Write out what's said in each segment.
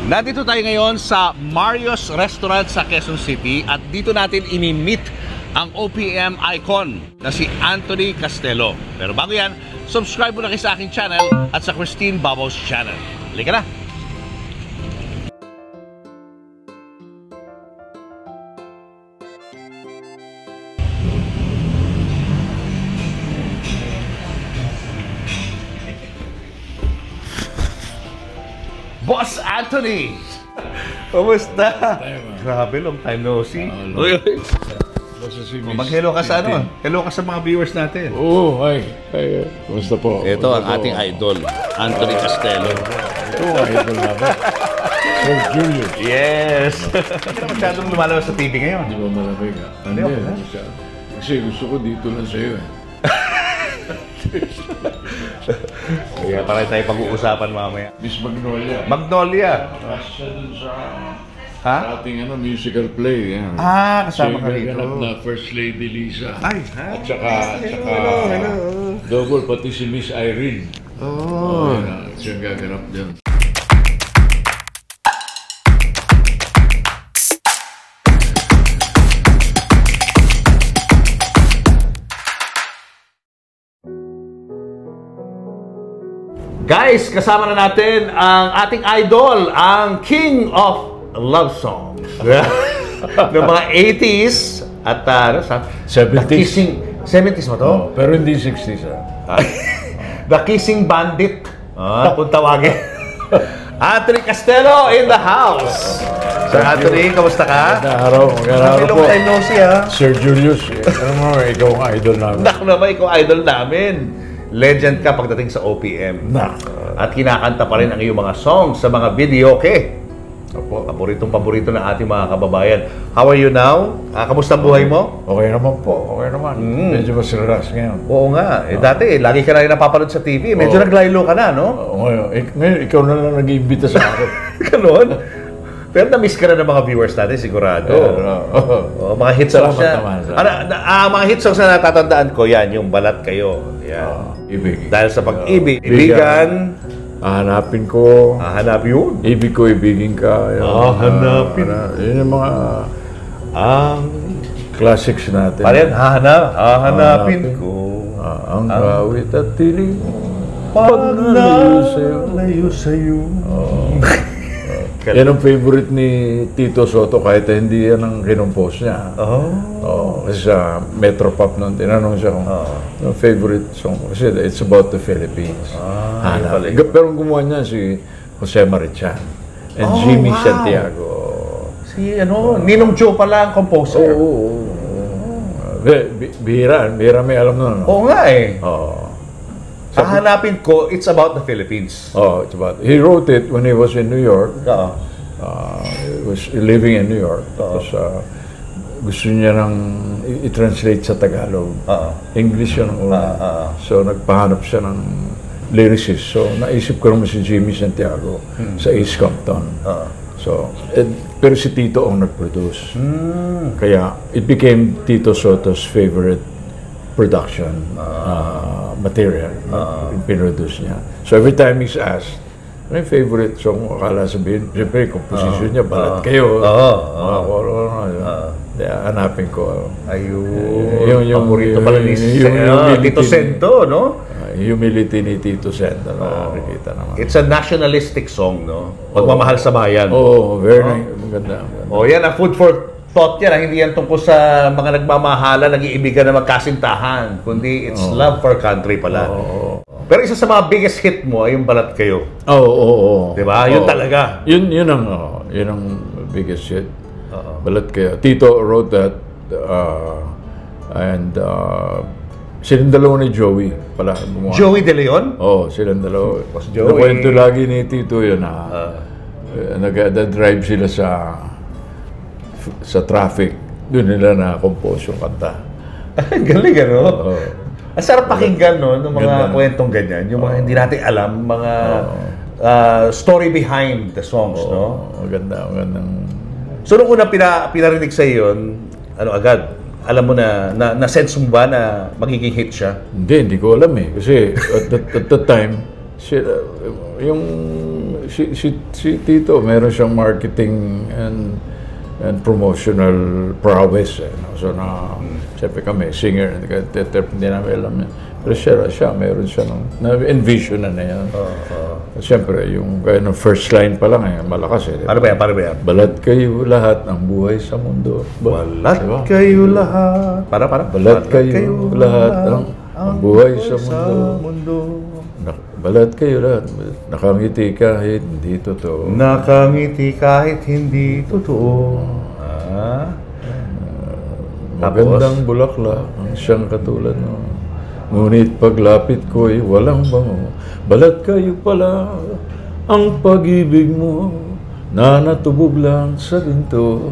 Nandito tayo ngayon sa Mario's Restaurant sa Quezon City at dito natin imi-meet ang OPM icon na si Anthony Castello. Pero bago yan, subscribe mo na kayo sa aking channel at sa Christine Babos channel. Halika na! Boss Anthony! Kumusta? Grabe, long time no see. Uy, uy. Mag-hello ka sa ano? Hello ka sa mga viewers natin. Oo, hi. Kumusta po? Ito ang ating idol, Anthony Castello. Ito ang idol namin. Sir Julius. Yes! Hindi na masyadong lumalabas sa TV ngayon. Hindi ba malamig ha? Hindi ba? Kasi gusto ko dito lang sa'yo eh. Kaya para tayo pag-uusapan mamaya. Miss Magnolia. Magnolia! Siya dun sa ating musical play. Yan. Kasama ka rito. Siya na First Lady Lisa. Ay, At saka double pati si Miss Irene. Oh. Siya ang gaganap dyan. Guys, kasama na natin ang ating idol, ang King of Love Songs. Ng mga 80s at 70s. 70s mo to? Oh, pero hindi 60s The Kissing Bandit. Kung tawagin. Anthony Castello in the house. Sir Anthony, kamusta ka? Magandang araw. Magandang araw po. Time no see, ha? Sir Julius, ano mo, ikaw ang idol namin. Naku naman, ikaw idol namin. Legend ka pagdating sa OPM. At kinakanta pa rin ang iyong mga songs sa mga video, okay? Opo. Paboritong-paborito ng ating mga kababayan. How are you now? Kamusta ang buhay mo? Okay naman po. Okay naman. Medyo masiras ngayon. Oo nga. Dati, lagi ka na rin napapanood sa TV. Medyo naglaylo ka na, no? Ngayon, ikaw na lang nag-iimbita sa akin. Ganon? Pero na-miss ka na ng mga viewers natin, sigurado. Mga hit songs na. Mga hit songs na natatandaan ko, yan, yung Balat Kayo. Yan. Ibig. Dahil sa pag-ibig. Ibigan. Hahanapin ko. Hahanapin yun. Ibig ko, ibigin ka. Hahanapin. Yun yung mga classics natin. Parang hahanapin ko. Ang kawit at tiling. Pag nalayo sa'yo. Yan ang favorite ni Tito Soto kahit hindi yan ang kinompose niya. Kasi sa Metropop noon, tinanong siya kung yung favorite song. Kasi it's about the Philippines. Pero gumawa niya si Jose Marichan and Jimmy Santiago. Si Ninong Joe pala ang composer. Bihira may alam nun. Oo nga eh. Hahanapin ko, it's about the Philippines. It's about. He wrote it when he was in New York. He was living in New York. Tapos gusto niya nang i-translate sa Tagalog. English yun ang una. So nagpahanap siya ng lyricist. So naisip ko naman si Jimmy Santiago sa East Compton. Pero si Tito ang nag-produce. Kaya it became Tito Soto's favorite production material yung pinroduce niya. So every time he's asked, ano yung favorite song mo? Akala sabihin, siyempre, composition niya, Balat Kayo. Hanapin ko. Ayun. Yung paborito pala ni Tito Sento, no? Humility ni Tito Sento. Nakikita naman. It's a nationalistic song, no? Pagmamahal sa bayan. Very maganda. Yan ang food for thought yan, hindi yan tungkol sa mga nagmamahala, nag-iibigan na magkasintahan, kundi it's love for country pala. Pero isa sa mga biggest hit mo ay yung Balat Kayo. Diba? Yun talaga. Yun ang biggest hit. Balat Kayo. Tito wrote that and silang dalawa ni Joey pala. Joey De Leon? Silang dalawa. Joey. Nakwento lagi ni Tito yun nag-drive sila sa traffic, doon nila na-compose yung kanta. Galing, ano? Ang sarap pakinggan, no? Ng mga kwentong ganyan. Yung mga hindi natin alam, mga story behind the songs, no? Maganda. So, nung una pinarinig sa yun, agad? Alam mo na-sense mo ba na magiging hit siya? Hindi ko alam eh. Kasi at that time, yung si Tito, meron siyang marketing and promotional prowess. No? So, siyempre kami, singer, hindi namin alam yan. Pero siya, meron siya na-envision na yan. Siyempre, yung kaya ng first line pa lang, malakas eh. Paano ba yan? Balat kayo lahat ng buhay sa mundo. Balat kayo lahat. Balat kayo lahat ng buhay sa mundo. Balat kayo lahat. Nakangiti kahit hindi totoo. Nakangiti kahit hindi totoo. Magandang bulaklak ang siyang katulad no. Ngunit paglapit ko'y walang bango. Balat kayo pala ang pag-ibig mo na natubog lang sa ginto.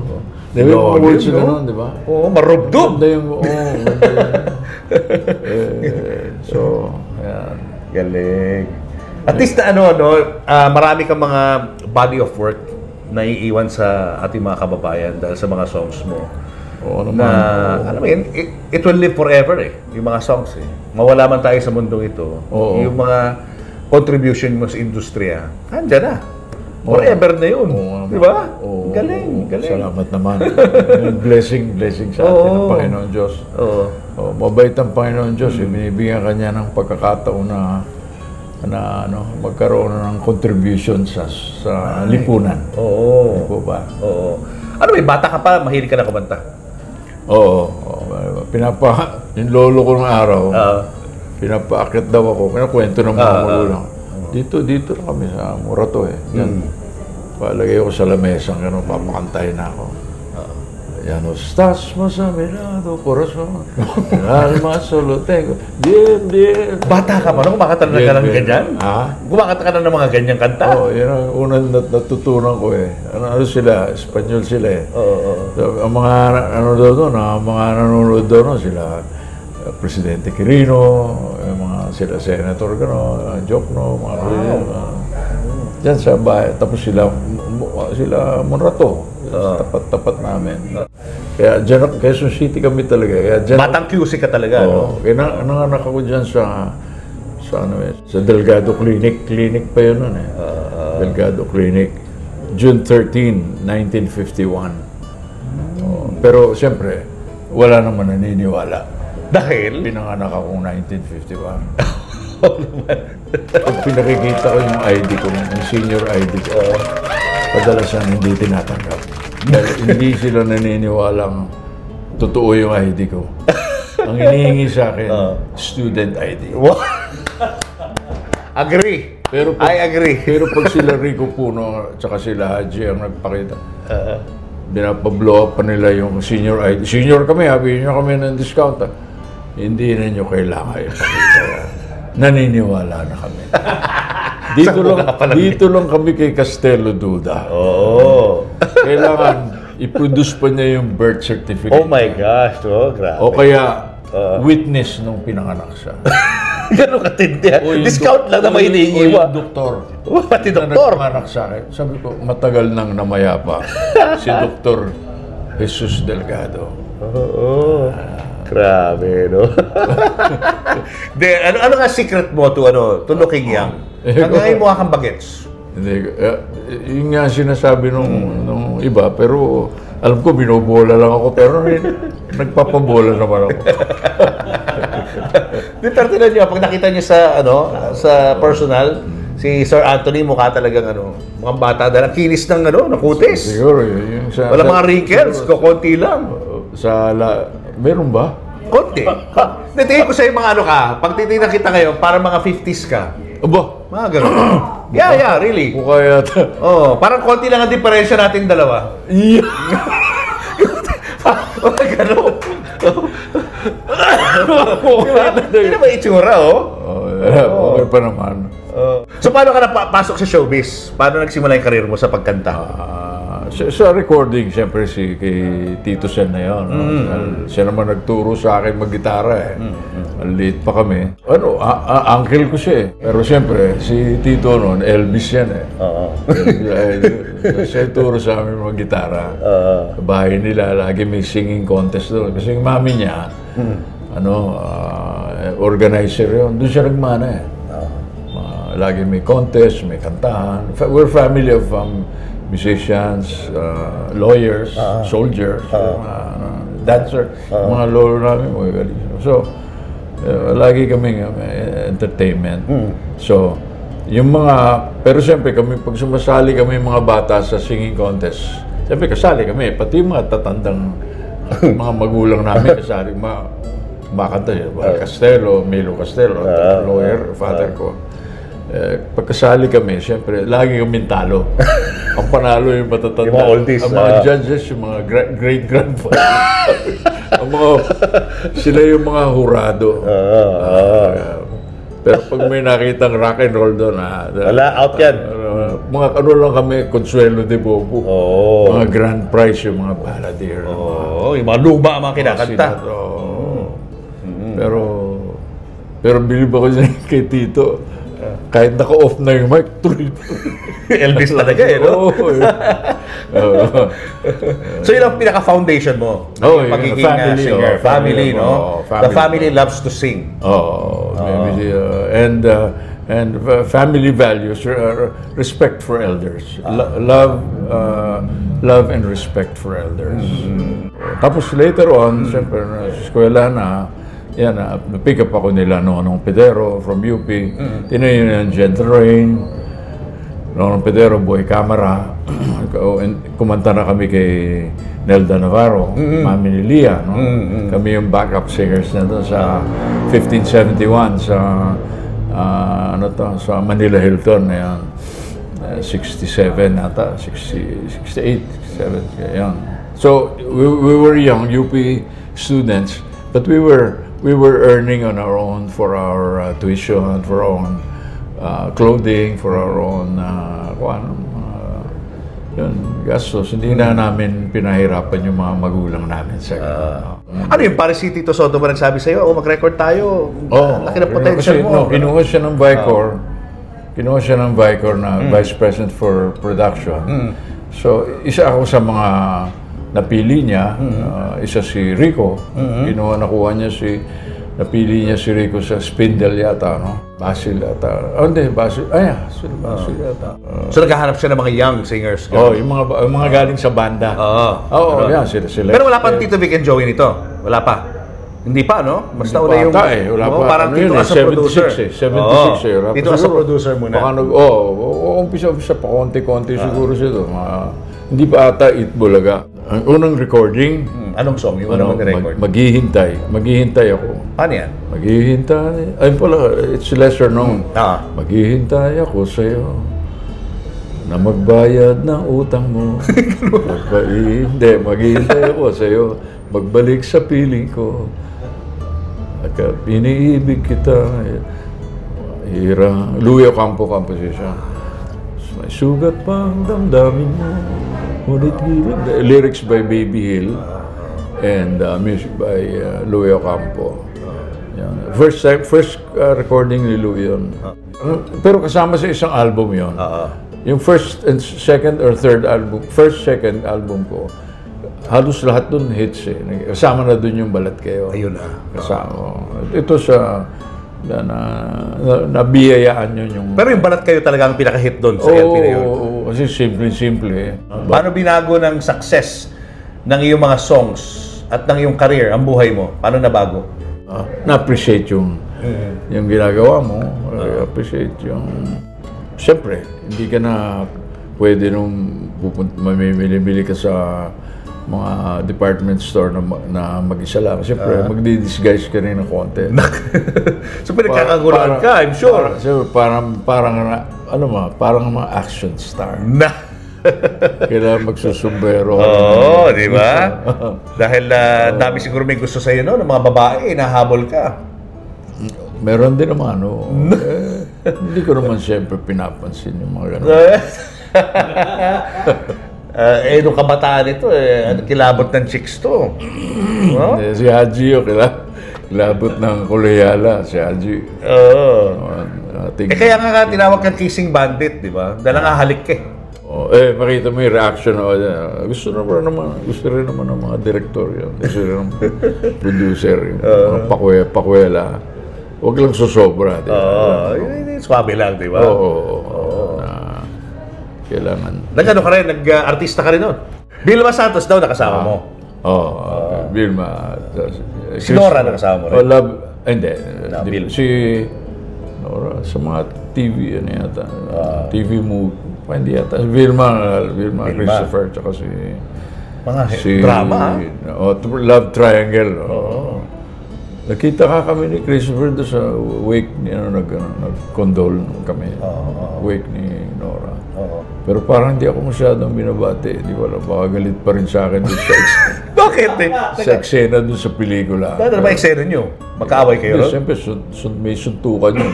Di ba yung mga words na nun, di ba? Oo, marubdob. Ganda yung, so, yan. Galing. At least na marami kang mga body of work na iiwan sa ating mga kababayan dahil sa mga songs mo. Oo naman. Na, alam mo yun, it will live forever yung mga songs Mawala man tayo sa mundong ito, yung mga contribution mo sa industriya, andyan na. Forever na yun. Di ba? Galing. Salamat naman. blessing sa atin ng Panginoon Diyos. Mabait ang Panginoon Diyos. Binibigyan kanya ng pagkakataon na magkaroon ng contribution sa lipunan. Oo. Di po ba? Oo. Ano bata ka pa, mahilig ka na kumanta? Oo. Yung lolo ko ng araw, pinapaakit daw ako. Kinakwento ng mga magulang. Dito na kami sa Morato Yan. Palagay ko sa lamesang, papakantahin na ako. Ya no estás más a mi lado, corazón. Alma solo tengo. Bien. Bata ka pa, kumakanta na ka ng ganyan? Kumakanta ka na ng mga ganyang kanta? Oo, yan ang unang natutunan ko Ano sila, Espanyol sila So, ang mga, mga nanonood doon, sila, Presidente Quirino, sila Senator Jokno, mga dyan sa bahay. Tapos sila Monrato. Tapat Namin. Kaya dyan, Quezon City kami talaga. Batang QC ka talaga, no? Kaya nanganak ako dyan sa Delgado Clinic. Clinic pa yun nun Delgado Clinic. June 13, 1951. Pero siyempre, wala naman naniniwala. Dahil? Pinanganak akong 1951. Pag pinakikita ko yung ID ko, yung senior ID ko, kadalasan hindi tinatanggap. Dahil hindi sila naniniwalang totoo yung ID ko. Ang hinihingi sa akin, student ID. Agree. I agree. Pero pag sila Rico Puno at saka sila Haji ang nagpakita, binapablow up pa nila yung senior ID. Senior kami, bigyan nyo kami ng discount. Hindi na nyo kailangan ipakita yan. Naniniwala na kami. Dito lang kami kay Castelo Duda. Kailangan i-produce pa niya yung birth certificate. Oh my gosh, grabe. O kaya witness nung pinanganak siya. Gano'ng katindi. Discount lang na may hinihingi mo. O yung doktor. Pati doktor. Na nagpanganak sa akin. Sabi ko, matagal nang namayapa si Dr. Jesus Delgado. Grabe, no? ano nga secret mo to looking young? Hanggang ngayon mukha kang bagets. Hindi, yun nga sinasabi nung iba, pero alam ko, binobola lang ako, pero nagpapabola naman ako. Pero tinan niyo, pag nakita niyo sa personal, si Sir Anthony mukha talagang mukhang bata dahil ang kinis ng kutis. Siguro, yung wala mga wrinkles, konti lang. Meron ba? Konti. Natingin ko sa'yo mga pag titignan kita ngayon, para mga 50s ka. Aba? Mga gano'n. Yeah, really. Mukha yata. Parang konti lang ang diferensya natin dalawa. Yeah. Mga gano'n. Hindi na ba itsura, Okay pa naman. So, paano ka napasok sa showbiz? Paano nagsimula yung karir mo sa pagkanta? Sa recording, siyempre kay Tito Sen na yun. Siya naman nagturo sa akin mag-gitara Maliit pa kami. Uncle ko siya Pero siyempre, si Tito noon, Elvis yan Siya turo sa amin mag-gitara. Sa bahay nila, lagi may singing contest doon. Kasi yung mami niya, organizer yun. Doon siya nagmana lagi may contest, may kantahan. We're family of musicians, lawyers, soldiers, dancer, mga lolo namin, mga galing. So, lagi kaming entertainment. So, yung mga, pero siyempre kami, pag sumasali kami mga bata sa singing contest, siyempre kasali kami, pati yung mga tatandang mga magulang namin kasali, makanta yun, Melo Castelo, lawyer, father ko. Pagkasali kami, siyempre, lagi kami talo. Ang panalo yung matatanda. Yung mga oldies. Ang mga judges, yung mga great-grandfather. Sila yung mga hurado. Pero pag may nakitang rock and roll doon, wala, out yan. Mga ano lang kami, Consuelo de Bobo. Mga grand prize, yung mga balladeer. Yung mga luma, mga kinakanta. Pero bilib ako kay Tito. Kahit naka-off na yung mic, tuloy. Elvis talaga eh, no? So yun ang pinaka-foundation mo. Yung pagiging singer. Family, no? The family loves to sing. And family values, respect for elders. Love and respect for elders. Tapos later on, siyempre, sa eskwela na, yan, pick up ako nila Nonong Pedero from UP. Tinayin yung Gentle Rain, Nonong Pedero, Boy Camara. Kumanta na kami kay Nelda Navarro, Mami ni Lia. No? Kami yung backup singers na doon sa 1571 sa sa Manila Hilton. Yan. 67 ata, 68, 67. Yan. So, we were young UP students, but we were earning on our own for our tuition, for our own clothing, for our own gastos. Hindi na namin pinahirapan yung mga magulang namin sa ano yung para si Tito Soto ba nagsabi sa'yo? Mag-record tayo. Laki na potential mo. Kinuha siya ng Vicor na Vice President for Production. So, isa ako sa mga napili niya, isa si Rico. Nakuha niya napili niya si Rico sa Spindle yata, no? Basil yata. Basil. Basil yata. So naghahanap siya ng mga young singers? Yung mga galing sa banda. Yan, sila. Pero wala pa Tito Vic and Joey nito? Wala pa? Hindi pa, no? Basta wala yung... Wala pa. Parang Tito as a producer. 76 Tito as a producer muna. Umpisa pa, konti-konti siguro siya doon. Hindi pa ata Itbulaga. Ang unang recording, anong song? Yung unang mag-record? Maghihintay ako. Paano yan? Maghihintay. Ay pala, it's lesser known. Maghihintay ako sa'yo na magbayad ng utang mo. Maghihintay ako sa'yo. Magbalik sa piling ko. At iniibig kita. Louie Ocampo composition. May sugat pa ang damdamin mo. Ngunit gilid. Lyrics by Baby Hill and music by Louie Ocampo. First recording ni Louie yun. Pero kasama sa isang album yun. Yung first and second or third album, second album ko, halos lahat dun hits eh. Kasama na dun yung Balat Kayo. Ayun na. Kasama. Ito sa nabiyayaan yun yung... Pero yung Balat Kayo talaga ang pinaka-hit doon sa LP na yun. Kasi simple. Paano binago ng success ng iyong mga songs at ng iyong career, ang buhay mo? Paano nabago? Na-appreciate yung ginagawa mo. Appreciate yung... Siyempre, hindi ka na pwede nung mamimili ka sa mga department store na mag-isa lang. Siyempre, magdi-disguise ka rin ng konti. So, pinagkakagulaan ka, I'm sure. Parang mga action star. Kailangan magsusumbero. Di ba? Dahil dami siguro may gusto sa'yo, no? Ng mga babae, nahabol ka. Meron din naman, hindi ko naman siyempre pinapansin yung mga gano'n. Nung kabataan ito, kilabot ng chicks to. Si Haji, kilabot ng Kuleyala, si Haji. Kaya nga tinawag kang kissing bandit, di ba? Dahil nga halik ka makita mo yung reaction. Gusto rin naman ng mga direktor yun. Gusto rin ng producer, yung mga pakwela. Huwag lang susobra. Swabe lang, di ba? Oo. Na kailangan. Nag-ano ka rin, nag-artista ka rin nun. Vilma Santos daw nakasama mo. Vilma. Si Nora nakasama mo rin. Hindi. Vilma. Si Nora, sa mga TV, ano yata. TV movie. Hindi yata. Vilma Christopher, tsaka si drama. Love Triangle. Nakita ka kami ni Christopher doon sa wake ni nag-condole kami. Wake ni Nora. Pero parang hindi ako masyadong binabati. Hindi ko alam, baka galit pa rin sa akin doon sa Bakit eh? sa eksena doon sa pelikula. Ano ba eksena nyo? Magkaaway kayo ron? Siyempre, may suntukan yun.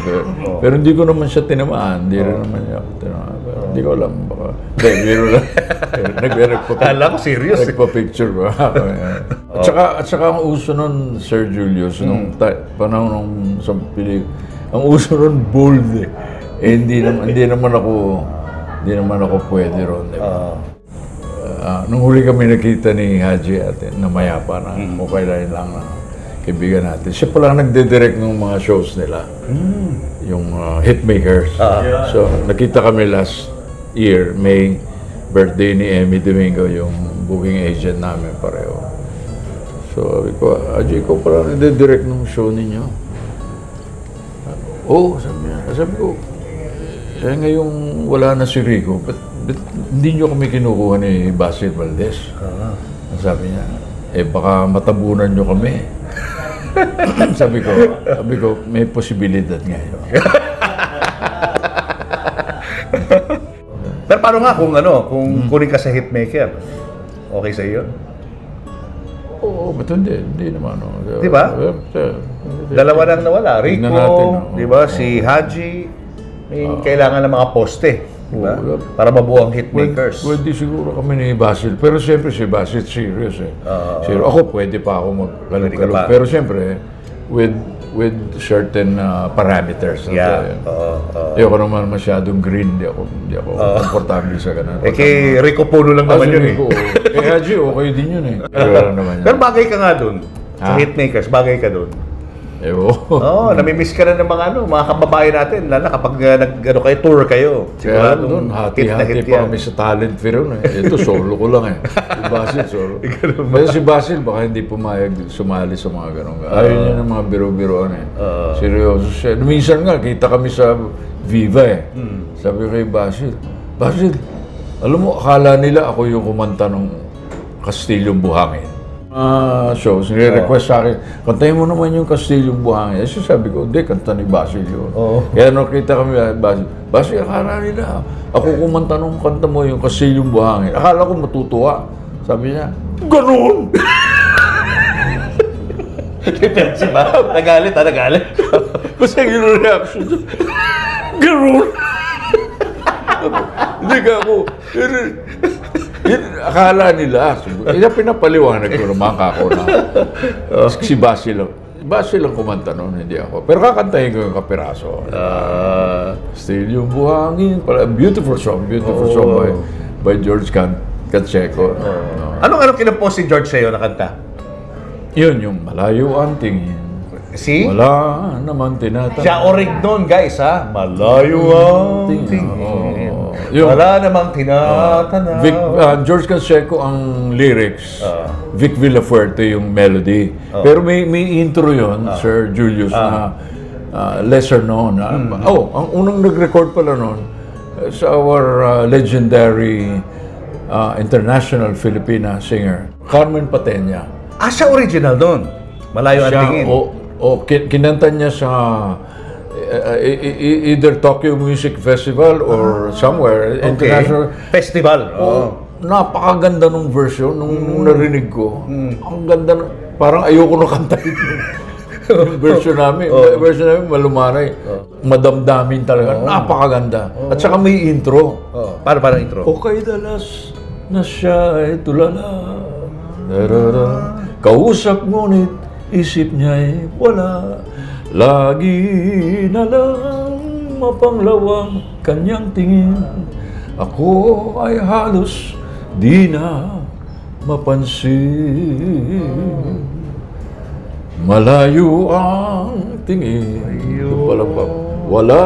Pero hindi ko naman siya tinamaan. Hindi rin naman niya ako tinamaan. Pero hindi ko alam, baka... Hindi, biro lang. Kala ko serious. Nagpa-picture ba? At saka ang uso nun, Sir Julius, nung panahon nung sa pelikula, ang uso nun bold eh. Hindi naman ako pwede ron. Nung huli kami nakita ni Haji at namayapa na okay lang na kaibigan natin. Siya pala nagde-direct ng mga shows nila. Yung Hitmakers. So, nakita kami last year, May, birthday ni Emmy Domingo, yung booking agent namin pareho. So, sabi ko, Haji, ikaw pala nagde-direct ng show ninyo. Sabi ko, ngayong wala na si Rico, but hindi nyo kami kinukuha ni Basil Valdez. Sabi niya, baka matabunan nyo kami. sabi ko, may posibilidad ngayon. Pero paano nga kung kunin ka sa Hitmaker? Okay sa iyo? Oo, ba't hindi naman. Di ba? Dalawa nang nawala. Rico, di ba? Si Haji, kailangan ng mga poste. Diba? Para mabuo ang Hitmakers. Pwede siguro kami ni Basil. Pero siyempre si Basil serious eh. Ako pwede pa ako magkalog-kalog. Pero siyempre, with certain parameters. Ayoko naman masyadong green. Hindi ako komportable sa ganun. Kay Rico Puno lang naman yun eh. Kay Haji, okay din yun eh. Pero bagay ka nga dun. Sa Hitmakers, bagay ka dun. Namimiss ka na ng mga kababayan natin, lalo kapag tour kayo. Kaya doon, hati-hati pa kami sa talent fair yun eh. Ito, solo ko lang eh. Si Basil, solo. Pero si Basil, baka hindi pumayag sumali sa mga ganun. Ayaw niya ng mga biro-biroan eh. Seryoso siya. Minsan nga, kita kami sa Viva eh. Sabi ko kay Basil, alam mo, akala nila ako yung kumanta ng Kastilyong Buhangin. Shows, nire-request sa akin, kantahin mo naman yung Kastilyong Buhangin. So sabi ko, hindi, kanta ni Basil yun. Kaya nakita kami, Basil, akala nila, ako kumanta nung kanta mo yung Kastilyong Buhangin. Akala ko matutuwa. Sabi niya, ganun! Defensive ba? Nagalit. Basta yung reaction niya, ganun! Hindi ka ako, akala nila, pinapaliwanag ko naman kako na si Basil ang kumanta noon, hindi ako. Pero kakantahin ko yung kapiraso. Still yung buhangin, beautiful song by George Canseco. Anong kinapost si George sa'yo na kanta? Yun, yung Malayo ang tingin. Si? Wala naman tinatanong. Siya orig noon, guys, ha? Malayo ang tingin. Wala namang tinatanaw. George Canseco ang lyrics. Vic Villafuerte yung melody. Pero may intro yon, Sir Julius, na lesser known. Ang unang nag-record pala noon sa our legendary international Filipina singer, Carmen Patenya. Siya original doon? Malayo ang tingin? Kinanta niya sa either Tokyo Music Festival or somewhere, international festival. Napakaganda nung version, nung narinig ko. Ang ganda, parang ayoko na kantahin yung version namin. Version namin malumanay. Madamdamin talaga. Napakaganda. At saka may intro. Paano intro? Okay, dalas na siya ay tulala. Kausap ngunit isip niya'y wala, lagi na lang mapanglawang kanyang tingin. Ako ay halos di na mapansin. Malayo ang tingin. Wala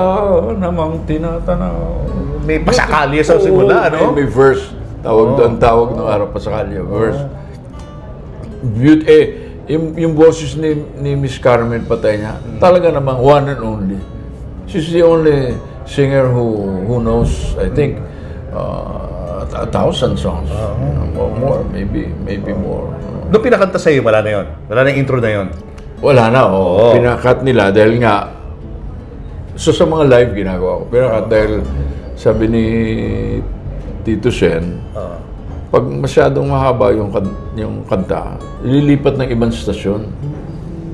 namang tinatanaw. May pasakalya sa simula, no? May verse. Ang tawag ng araw pasakalya. Verse. Yung boses ni Miss Carmen Patay niya, talaga namang one and only. She's the only singer who knows, I think, 1,000 songs. More, maybe more. Doon pinakanta sa'yo, wala na yun? Wala na yung intro na yun? Wala na, pinakat nila dahil nga, so sa mga live ginagawa ko, pinakat dahil sabi ni Tito Sen, pag masyadong mahaba yung kanta, ililipat ng ibang stasyon.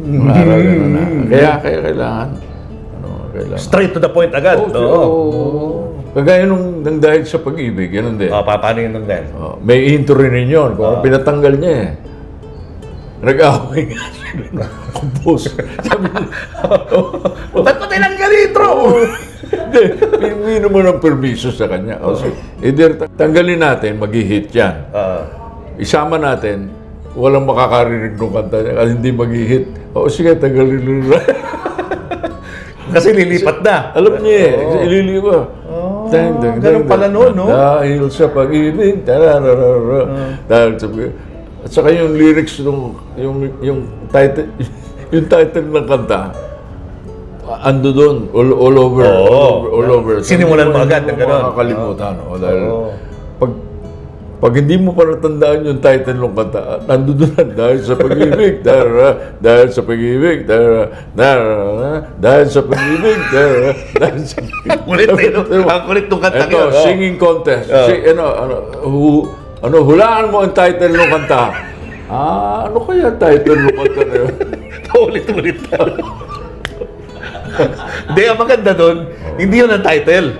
Mga araw gano'n na. Kaya kailangan, Straight to the point agad. Kagaya nung nang dahil sa pag-ibig, ganun din. Paano yun nang dahil? May intro rin yun. Kung pinatanggal niya eh. Nag-away nga sila. Compose. Sabi niya, ba't pa tinanggal intro? Hindi, pinguin mo ng permiso sa kanya. Either tanggalin natin, mag-hit yan. Isama natin, walang makakarinig ng kanta niya kasi hindi mag-hit. Sige, tanggalin mo. Kasi lilipat na. Alam niya eh, ililipat. Ganun pala noon, no? Dahil sa pag-ibig, dahil sa pag-ibig. At saka yung lyrics nung yung title ng kanta, ando doon, all over. Sinimulan mo agad ng gano'n. Makakalimutan. Dahil pag hindi mo pa natandaan yung title ng kanta, ando doon, dahil sa pag-ibig, dahil sa pag-ibig, dahil sa pag-ibig, dahil sa pag-ibig. Ang kulit ng kanta ito, singing contest. Hulaan mo ang title ng kanta. Ano kaya title ng kanta na yun? Ulit-ulit. Hindi, ang maganda doon, hindi yun ang title.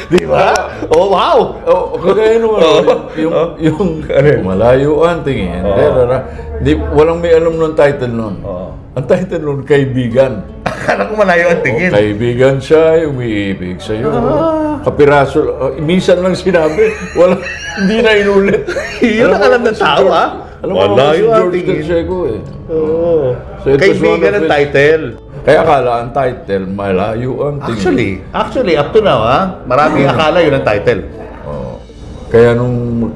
Di ba? Wow! Kagaya nung yung malayo ang tingin. Walang may alam ng title nun. Ang title nun, Kaibigan. Akala ko malayo ang tingin. Kaibigan siya, umiibig sa'yo. Kapiraso, minsan lang sinabi, hindi na inulit. Yun ang alam ng tao, ha? Malayo ang tingin. Kaibigan ang title. Kaya akala ang title, malayo ang tingin. Actually, up to now, ha? Maraming akala yun ang title. Kaya nung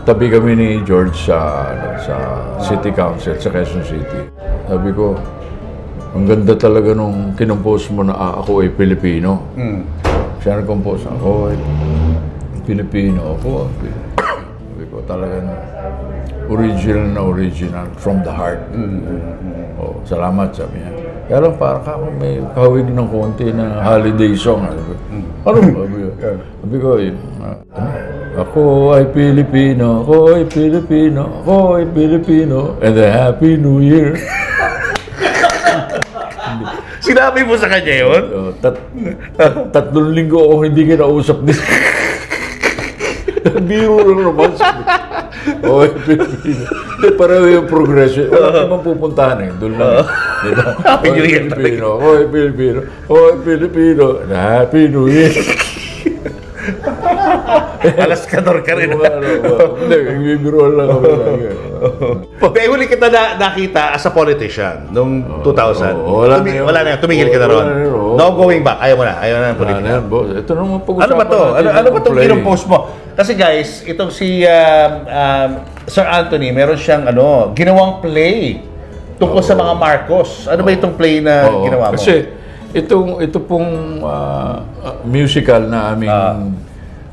tabi kami ni George sa City Council, sa Quezon City, sabi ko, ang ganda talaga nung kinompose mo na ako ay Pilipino. Siya nag-compose, ako ay Pilipino. Sabi ko, talagang original from the heart. Salamat, sabi niya. Kaya lang parang ako may kawig ng konti na holiday song. Ano? Sabi ko, ako ay Pilipino, ako ay Pilipino, ako ay Pilipino, and a Happy New Year. Sinabi mo sa kanya yun? 3 linggo ako hindi kinausap din. Biro lang naman. Okay, Pilipino. Pareho yung progression. Wala naman pupuntahan eh. Doon lang. Diba? Happy New Year. Pilipino. Okay, Pilipino. Okay, Pilipino. Happy New Year. Alaskador ka rin. Hindi, nagbibiruan lang kami lagi. Pero huli kita nakita as a politician noong 2000. Wala na yun. Tumigil ka na ron. No going back. Ayaw mo na ng politika. Ito naman pag-usapan Ano ba to? Ano ba itong kinopost mo? Kasi guys, itong si Sir Anthony, meron siyang ginawang play tungkol sa mga Marcos. Ano ba itong play na ginawa mo? Kasi ito pong musical na aming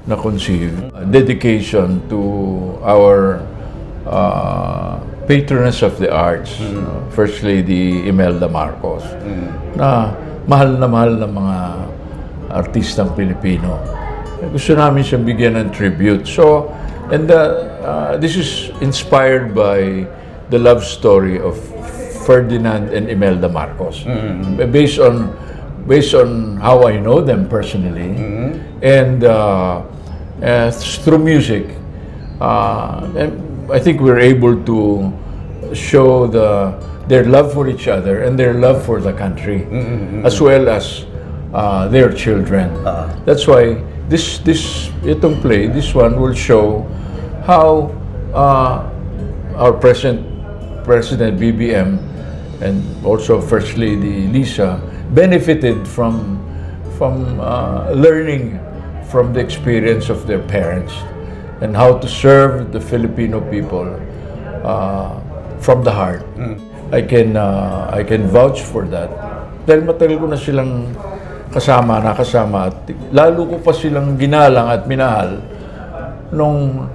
na-conceive, dedication to our patroness of the arts, First Lady Imelda Marcos, na mahal na mga artistang Pilipino. Gusto namin siyang bigyan ng tribute. So, and this is inspired by the love story of Ferdinand and Imelda Marcos, based on how I know them personally, and through music, and I think we're able to show their love for each other and their love for the country, as well as their children. That's why itong play, this one will show how our present President BBM and also First Lady Lisa benefited from learning from the experience of their parents and how to serve the Filipino people from the heart. I can vouch for that. Dahil matagal ko na silang nakasama at lalo ko pa silang ginalang at minahal nung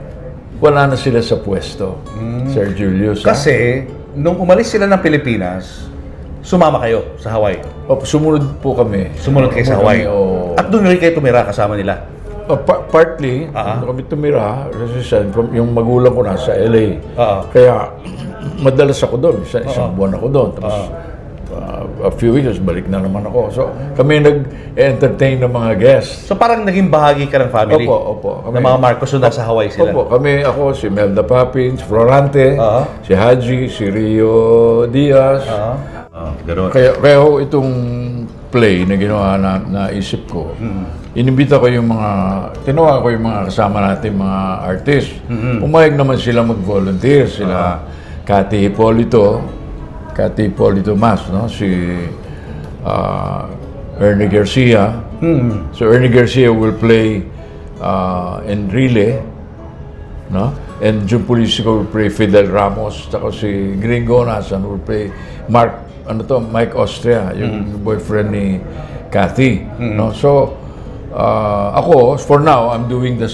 wala na sila sa pwesto, Sir Julius. Kasi, nung umalis sila ng Pilipinas, sumama kayo sa Hawaii. Sumunod po kami. Sumunod kayo sa Hawaii. At doon rin kayo tumira kasama nila? Partly, kami tumira, yung magulang ko nasa LA. Kaya, madalas ako doon. Isang buwan ako doon. Tapos, a few weeks, balik na naman ako. So, kami nag-entertain ng mga guests. So, parang naging bahagi ka ng family? Opo. Ng mga Marcos na nasa Hawaii sila? Opo. Ako, si Melda Papins, Florante, si Haji, si Rio Diaz. Ganoon. Kaya itong play na ginawa na isip ko, inimbita ko yung tinawa ko yung mga kasama natin, mga artists. Pumayag naman sila mag-volunteer. Sila Cathy Hippolito Mas, no? Si Ernie Garcia. So Ernie Garcia will play Enrile, no? And Jun Polisico will play Fidel Ramos. Saka si Gringo Nasan will play Mike Austria, yung boyfriend ni Cathy. No? So ako, for now, I'm doing the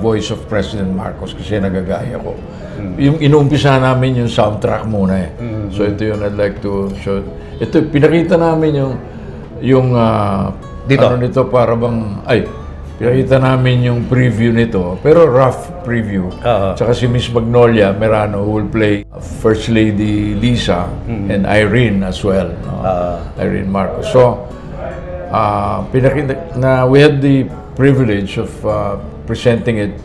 voice of President Marcos kasi nagagaya ko. Yung inuumpisa namin yung soundtrack muna eh. So ito yung I'd like to show. Ito, pinakita namin yung dito? Ano nito para bang, pinakita namin yung preview nito, pero rough preview. Tsaka si Miss Magnolia Merano who will play First Lady Lisa and Irene as well. No? Irene Marcos. So, pinakita na we had the privilege of presenting it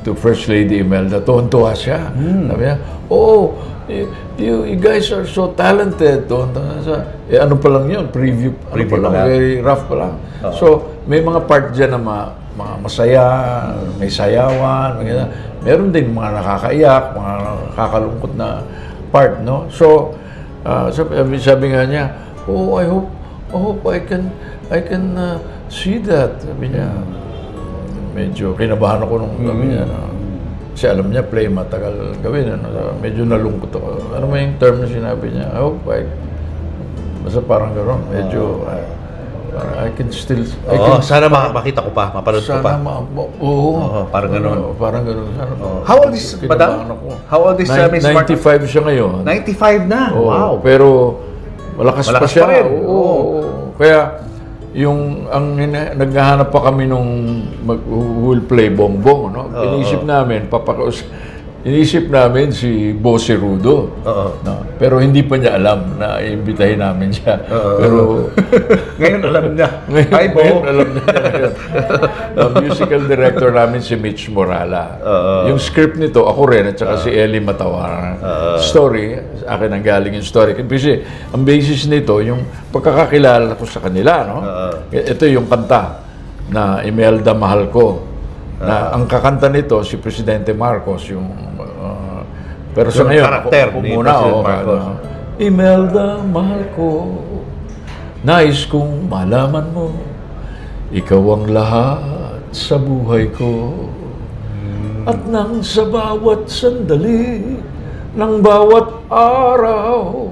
to First Lady Imelda. Tuwan-tuwa siya. Sabi niya, you guys are so talented. Ano pa lang yun? Preview pa lang. Very rough pa lang. So, may mga part dyan na mga masaya, may sayawan, meron din mga nakakaiyak, mga nakakalungkot na part, no? So, sabi nga niya, I hope I can see that. Sabi niya, medyo kinabahan ako nung sabi niya, kasi alam niya, play matagal gawin. Medyo nalungkot ako. Ano may yung term na sinabi niya? I hope basta parang gano'n. Medyo, I can still... sana makita ko pa, mapanood ko pa. Parang gano'n. Parang gano'n. How old is, madam? How old is Miss Marcos? 95 siya ngayon. 95 na? Wow. Pero, malakas pa siya. Pa rin. Kaya, naghahanap pa kami nung who will play Bongbong, no? Inisip namin si Bossy Rudo. No? Pero hindi pa niya alam na iimbitahin namin siya. Pero ngayon alam niya. Ngayon alam niya. Musical director namin si Mitch Morala. Yung script nito, ako rin, at saka si Ellie Matawaran. Story, akin ang galing yung story. Kasi ang basis nito, yung pagkakakilala ko sa kanila, no? Ito yung kanta na Imelda Mahal Ko. Na ang kakanta nito si Presidente Marcos, yung pero sa ngayon karakter ni President Marcos. Imelda Mahal Ko, nais kong malaman mo, ikaw ang lahat sa buhay ko. At nang sa bawat sandali ng bawat araw,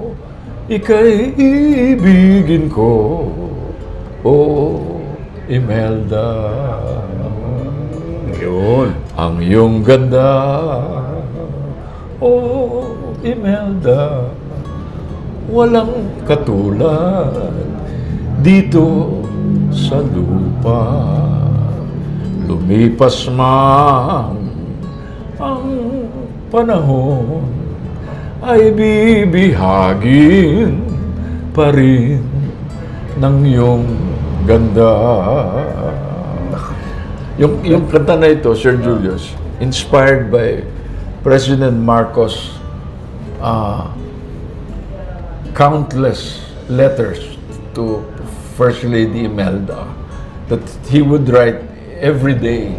ika'y ibigin ko, Imelda. Yun. Ang iyong ganda, Imelda, walang katulad dito sa lupa. Lumipas man ang panahon, ay bibihagin pa rin ng iyong ganda. Yung kanta na ito, Sir Julius, inspired by President Marcos' countless letters to First Lady Imelda that he would write every day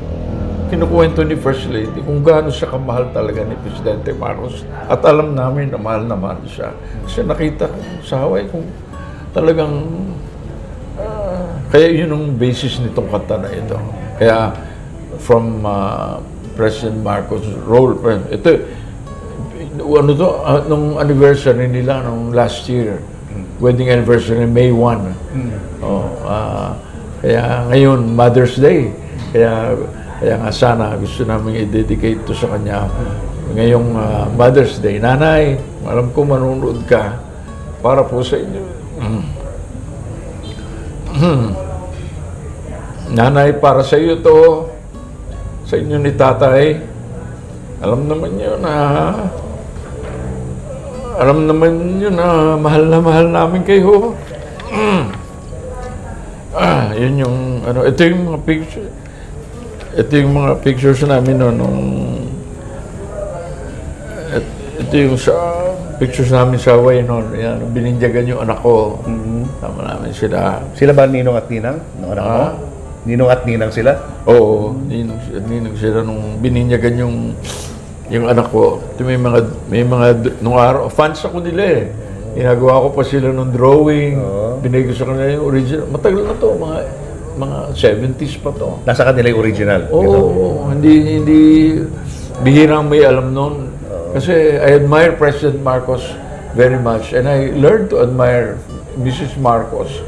kinukwento ni First Lady kung gaano siya kamahal talaga ni Presidente Marcos. At alam namin na mahal na mahal siya. Kasi nakita ko sa Hawaii kung talagang kaya yun ang basis nitong kanta na ito. Kaya from President Marcos' role, ito, ano to, nung anniversary nila nung last year, wedding anniversary, May 1. Kaya ngayon, Mother's Day. Kaya nga sana gusto namin i-dedicate to sa kanya ngayong Mother's Day. Nanay, alam ko manunood ka para po sa inyo. Nanay, para sa iyo to, sa inyo ni tatay. Alam naman nyo na mahal namin kayo. Yun yung ano, ito yung mga pictures. Ito yung mga pictures namin ito yung pictures namin sa Hawaii noon. Yan, bininjagan yung anak ko. Tama namin sila. Sila ba Ninong at Ninang? Nung anak mo? Ninong at Ninang sila? Oo, Ninong sila nung bininjagan yung anak ko. Ito may mga nung araw, fans ako nila eh. Ginagawa ko pa sila ng drawing. Binigay ko sa kanila yung original. Matagal na to, mga 70s pa to. Nasa kanila yung original? Oo, hindi bihirang may alam noon. Kasi I admire President Marcos very much and I learned to admire Mrs. Marcos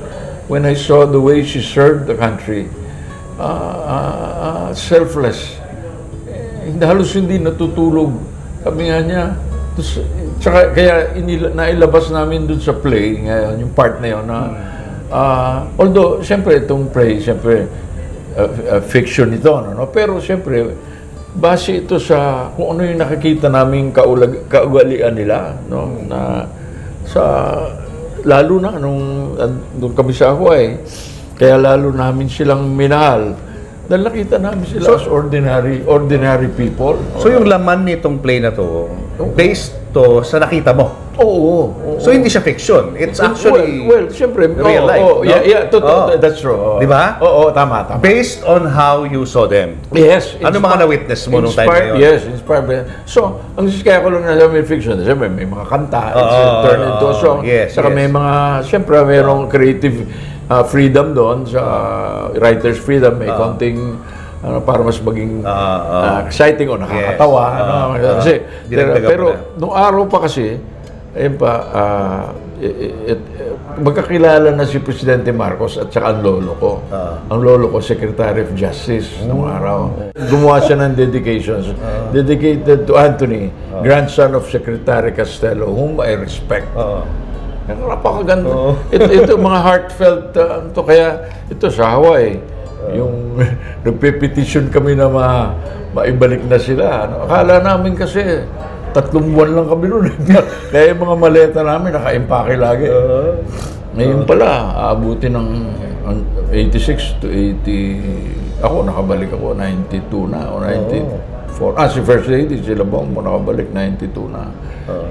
when I saw the way she served the country. Selfless. Halos hindi natutulog. Sabi nga niya, tsaka kaya nailabas namin dun sa play ngayon, yung part na yun na although siyempre itong play siyempre fiction ito no? Pero siyempre base ito sa kung ano yung nakikita naming kaugalian nila no? Na sa lalo na nung kami sa Hawaii, kaya lalo namin silang minahal dahil nakita namin sila as ordinary people. So yung laman nitong play na to, based to sa nakita mo? Oo. So hindi siya fiction. It's actually well, siyempre, real life. No? Totoo, that's true. Di ba? Oo, tama. Based on how you saw them. Yes. Ano mga na-witness mo nung time na yun? Yes, inspired. So, ang kaya ko lang nasabi fiction, siyempre may mga kanta, turn into a song. Saka may mga, siyempre mayroong creative freedom doon, sa writer's freedom, may konting para mas maging exciting o nakakatawa. Kasi, pero nung araw pa kasi, ayun pa, magkakilala na si Presidente Marcos at saka ang lolo ko. Ang lolo ko, Secretary of Justice nung araw. Gumawa siya ng dedications. Dedicated to Anthony, grandson of Secretary Castello, whom I respect. Napakaganda. Ito mga heartfelt, kaya ito sa Hawaii, yung nagpe-petition kami na maibalik na sila. Akala namin kasi 3 buwan lang kami noon. Kaya yung mga maleta namin naka-impake lagi. Ngayon pala, aabuti ng 86 to 80. Ako, nakabalik ako, 92 na o 94. Si First Lady, sila bang nakabalik 92 na.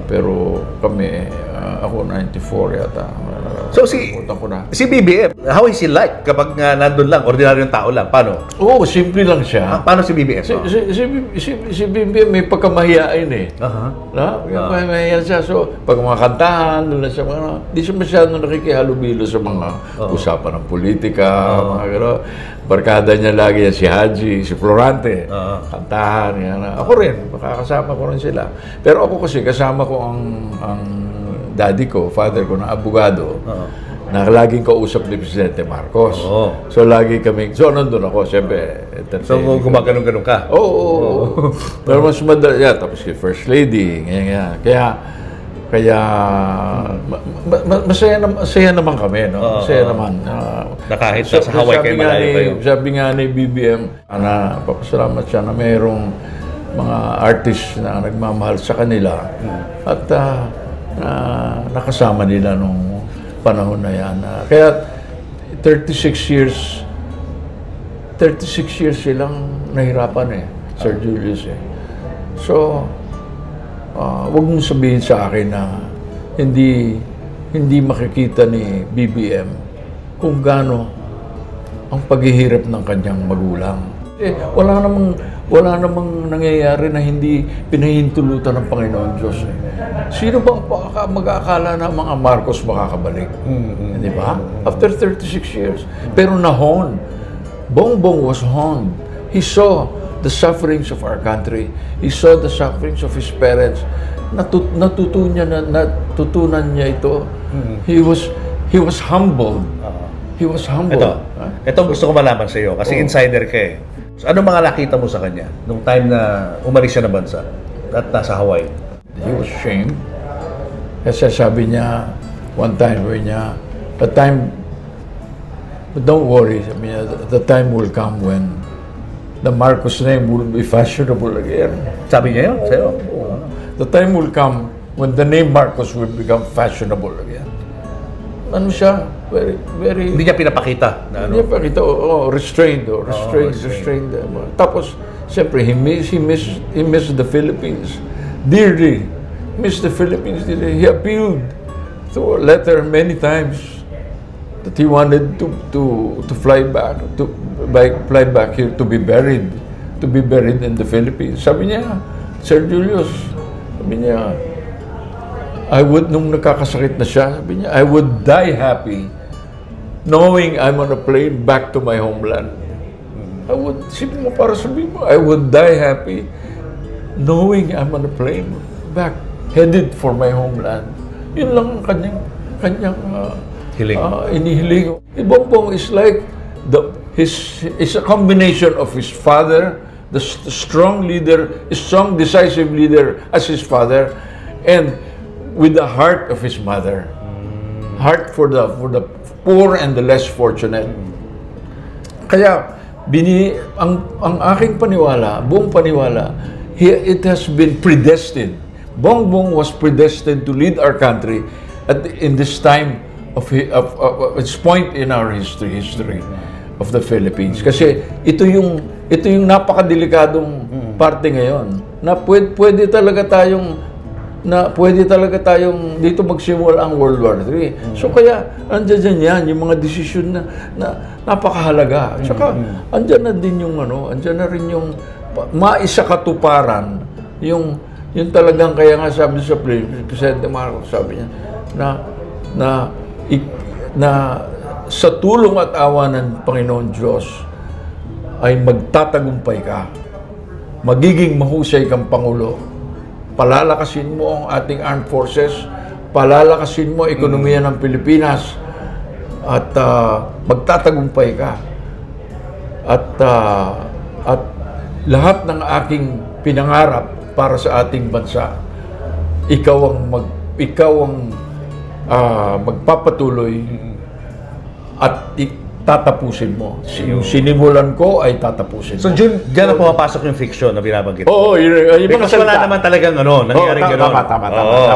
Pero kami, ako 94 yata. So si BBM, how is he like kapag nandun lang, ordinaryong tao lang? Paano? Oo, simple lang siya. Paano si BBM? Si BBM may pagkamahiyain eh. Mahiyain siya. So, pag mga kantahan, doon siya, di siya masyadong nakikihalubilo sa mga usapan ng politika, mga gano'n. Barkada niya lagi yan si Haji, si Florante. Kantahan, yan. Ako rin, makakasama ko rin sila. Pero ako kasi, kasama ko ang daddy ko, father ko na abogado, na laging kausap ni Presidente Marcos. So, lagi kami, so nandun ako, siyempre. So, gumaganon-ganon ka? Oo. Pero mas madali, tapos si First Lady, ganyan. Kaya masaya naman kami, no? Masaya naman. Na kahit sa Hawaii kayo malayo kayo. Sabi nga ni BBM, na papasalamat siya na mayroong mga artist na nagmamahal sa kanila. At nakasama nila nung panahon na yan. Kaya 36 years silang nahirapan Sir Julius So, wag mong sabihin sa akin na hindi makikita ni BBM kung gaano ang paghihirap ng kanyang magulang. wala namang nangyayari na hindi pinahintulutan ng Panginoon Diyos. Sino bang mag-aakala na mga Marcos makakabalik? Di ba? After 36 years. Pero nahon. Bongbong was honed. He saw the sufferings of our country. He saw the sufferings of his parents. Natutunan niya ito. He was humbled. He was humbled. Ito gusto ko malaman sa iyo kasi insider ka eh. So, ano mga nakita mo sa kanya nung time na umalis siya ng bansa at nasa Hawaii? He was ashamed. Kasi sabi niya, one time, but don't worry, sabi niya, the time will come when the Marcos name will be fashionable again. Sabi niya yun sa'yo? The time will come when the name Marcos will become fashionable again. Ano siya? Very... Hindi niya pinapakita na ano? Hindi niya pinapakita, restrained. Tapos, siyempre, he missed the Philippines. Dearly. Missed the Philippines. He appealed through a letter many times that he wanted to fly back here to be buried in the Philippines. Sabi niya, Sir Julius, sabi niya, nung nakakasakit na siya, sabi niya, I would die happy knowing I'm on a plane back to my homeland. I would die happy knowing I'm on a plane back, headed for my homeland. Yun lang ang kanyang inihiling. Bongbong is like is a combination of his father, the strong leader, strong decisive leader as his father, and with the heart of his mother. Heart for the poor and the less fortunate. Kaya ang aking paniwala, buong paniwala, it has been predestined. Bongbong was predestined to lead our country in this time of its point in our history of the Philippines. Kasi ito yung napakadelikadong parte ngayon na pwede talaga tayong dito magsimula ang World War III. So kaya andyan yan yung mga desisyon na napakahalaga. At saka andyan na din yung andyan na rin yung maisakatuparan yung talagang kaya nga sabi sa Presidente Marcos, sabi niya na sa tulong at awa ng Panginoon Diyos ay magtatagumpay ka. Magiging mahusay kang Pangulo. Palalakasin mo ang ating armed forces, palalakasin mo ang ekonomiya ng Pilipinas, at magtatagumpay ka. At lahat ng aking pinangarap para sa ating bansa, ikaw ang magpapatuloy at tatapusin mo. Yung sinimulan ko ay tatapusin mo. So, dyan na pumapasok yung fiction na binabanggit mo. Oo, yung mga Because wala naman talagang nangyari gano'n.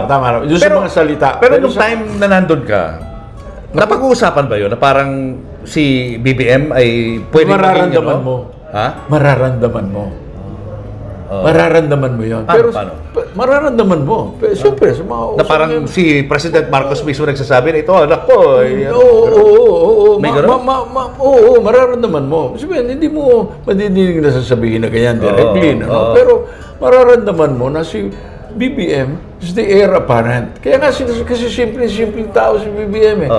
Tama. Yung mga salita. Pero nung time na nandun ka, napag-uusapan ba yun na parang si BBM ay pwede mararamdaman mo. Ha? Mararamdaman mo. Mararamdaman mo yun. Pero mararamdaman mo. Pero siyempre, sa mga na parang si President Marcos mismo nagsasabi na ito, anak ko. Oo. Oo, mararamdaman mo. Sabihin, hindi mo madidinig na sasabihin na ganyan directly. Pero mararamdaman mo na si BBM is the heir apparent. Kaya nga kasi simpleng tao si BBM eh.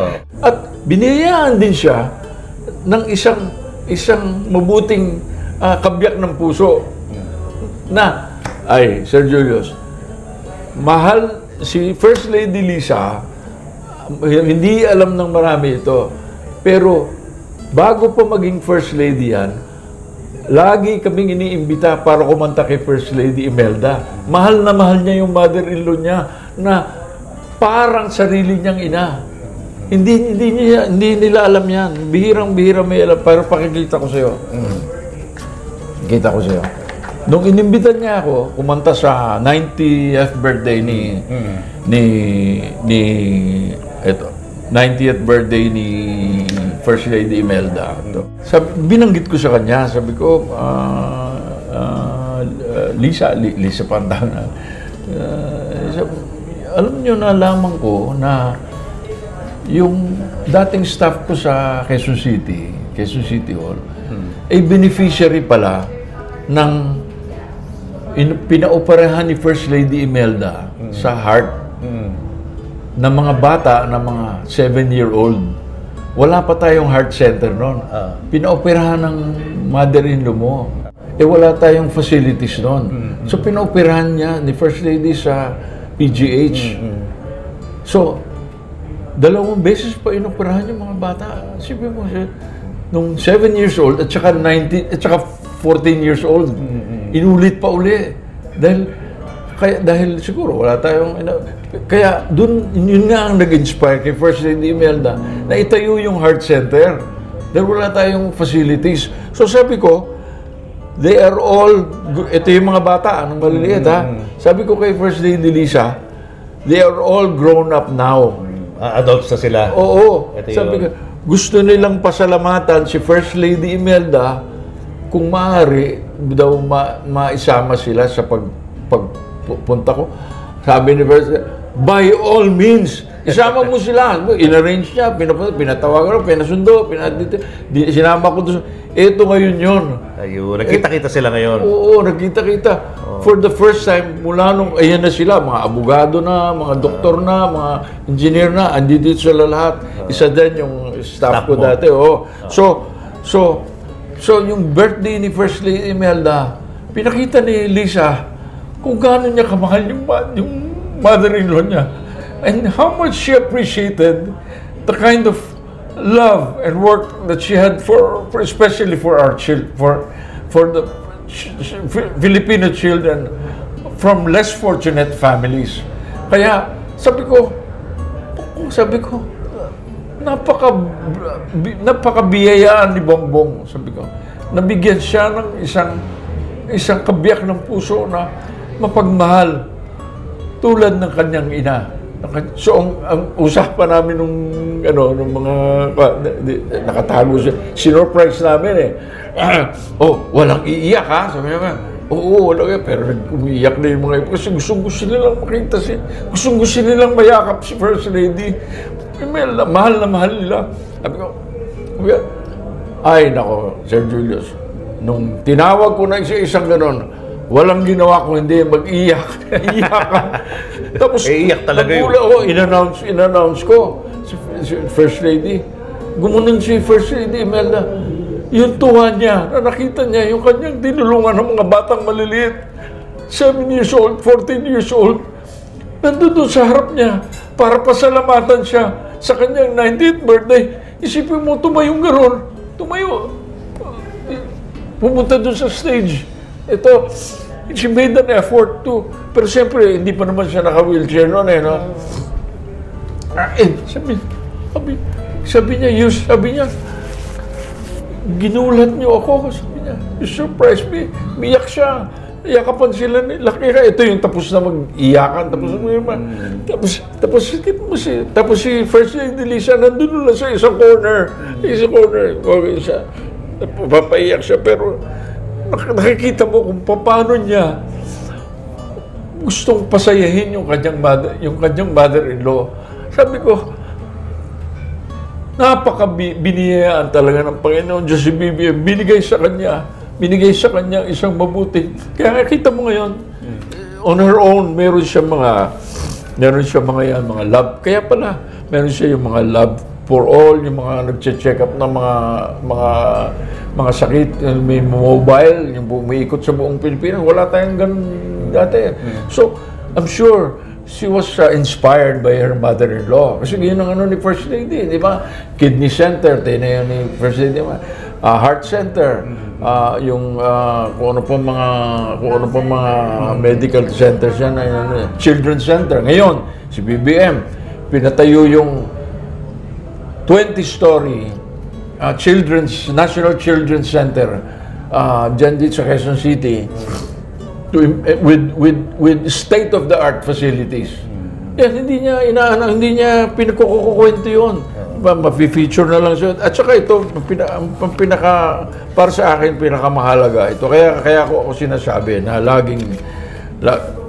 At biniyayaan din siya ng isang mabuting kabyak ng puso na, Sir Julius, mahal si First Lady Lisa, hindi alam ng marami ito, pero bago pa maging First Lady yan, lagi kaming iniimbita para kumanta kay First Lady Imelda. Mahal na mahal niya yung mother-in-law niya na parang sarili niyang ina. Hindi nila alam yan. Bihirang-bihira may alam. Pero pakikita ko sa'yo. Kita ko sa'yo. Nung inimbitan niya ako, kumanta sa 90th birthday ni 90th birthday ni First Lady Imelda. Binanggit ko sa kanya, sabi ko, Lisa Pantangan, alam niyo na lamang ko na yung dating staff ko sa Quezon City Hall, ay beneficiary pala ng pinaoperahan ni First Lady Imelda sa heart ng mga bata na mga 7-year-old. Wala pa tayong heart center noon. Pinaoperahan ng mother-in-law mo. Wala tayong facilities noon. So, pinaoperahan niya ni First Lady sa PGH. So, 2 beses pa inoperahan yung mga bata. Sabi mo, nung 7 years old at saka 14 years old, inulit pa uli. Dahil siguro wala tayong... Kaya yun nga ang nag-inspire kay First Lady Imelda na itayo yung heart center. Dahil wala tayong facilities. So sabi ko, they are all... Ito yung mga bata, anong maliliit ha? Sabi ko kay First Lady Lisa, they are all grown up now. Adults na sila. Oo. Sabi ko, gusto nilang pasalamatan si First Lady Imelda kung maaari daw maisama sila sa pagpunta ko. Sabi ni First, by all means, isama mo sila. In-arrange niya, pinatawagan ko, pinasundo, sinama ko doon. Ito ngayon yun. Ayun, nagkita-kita sila ngayon. Oo, nagkita-kita. For the first time, mula nung, ayan na sila, mga abogado na, mga doktor na, mga engineer na, andito sila lahat. Isa din yung staff ko dati. Oh. So, yung birthday ni First Lady Imelda, pinakita ni Lisa kung gaano niya kamahal yung mother-in-law niya. And how much she appreciated the kind of love and work that she had especially for our children, for the Filipino children from less fortunate families. Kaya sabi ko, napakabiyayaan ni Bongbong, sabi ko. Nabigyan siya ng isang kabiyak ng puso na mapagmahal tulad ng kanyang ina. So, ang usapan namin nung mga nakatago siya, sinurprise namin walang iiyak ha? Sabi naman, oo, walang iiyak, pero umiiyak na yung mga ipo kasi gusto nilang makita gusto nilang mayakap si First Lady. Mahal na mahal nila. Sabi ko, ay nako, Sir Julius, nung tinawag ko na isang ganon, walang ginawa ko hindi mag-iyak. Iyak ka. Tapos, iyak talaga yun. In-announce ko si First Lady. Gumunan si First Lady Imelda. Yung tuwa niya, na nakita niya yung kanyang tinulungan ng mga batang maliliit. 7 years old, 14 years old. Nandun sa harap niya para pasalamatan siya sa kanyang 90th birthday. Isipin mo, tumayong gano'n. Tumayo. Pumunta doon sa stage. Ito, she made an effort to, pero siyempre, hindi pa naman siya naka-wheelchair noon no? Sabi niya, ginulat niyo ako, sabi niya, you surprised me, miyak siya, iyakapan sila ni Lakira, ito yung tapos na mag-iyakan, tapos si First Lady Lisa, nandun lang sa isang corner, okay siya, papaiyak siya, pero nakikita mo kung paano niya gustong pasayahin yung kanyang mother-in-law. Sabi ko, biniyayaan talaga ng Panginoon Diyos si BBM. Binigay sa kanya isang mabuti. Kaya nakita mo ngayon, on her own, meron siya mga love. Kaya pala, meron siya yung mga love for all, yung mga nagche-check up ng mga sakit, may mobile, yung umiikot sa buong Pilipinas. Wala tayong ganun dati. So, I'm sure she was inspired by her mother-in-law. Kasi yun ang ni First Lady, di ba? Kidney Center, tayo ni First Lady. Heart Center, kung ano pa mga medical centers yan, Children's Center. Ngayon, si BBM, pinatayo yung 20-story National Children's Center dyan dito sa Quezon City with state-of-the-art facilities. Yan, hindi niya pinagkukwento yun. Mafe-feature na lang siya. At saka ito, para sa akin, pinakamahalaga ito. Kaya ako sinasabi na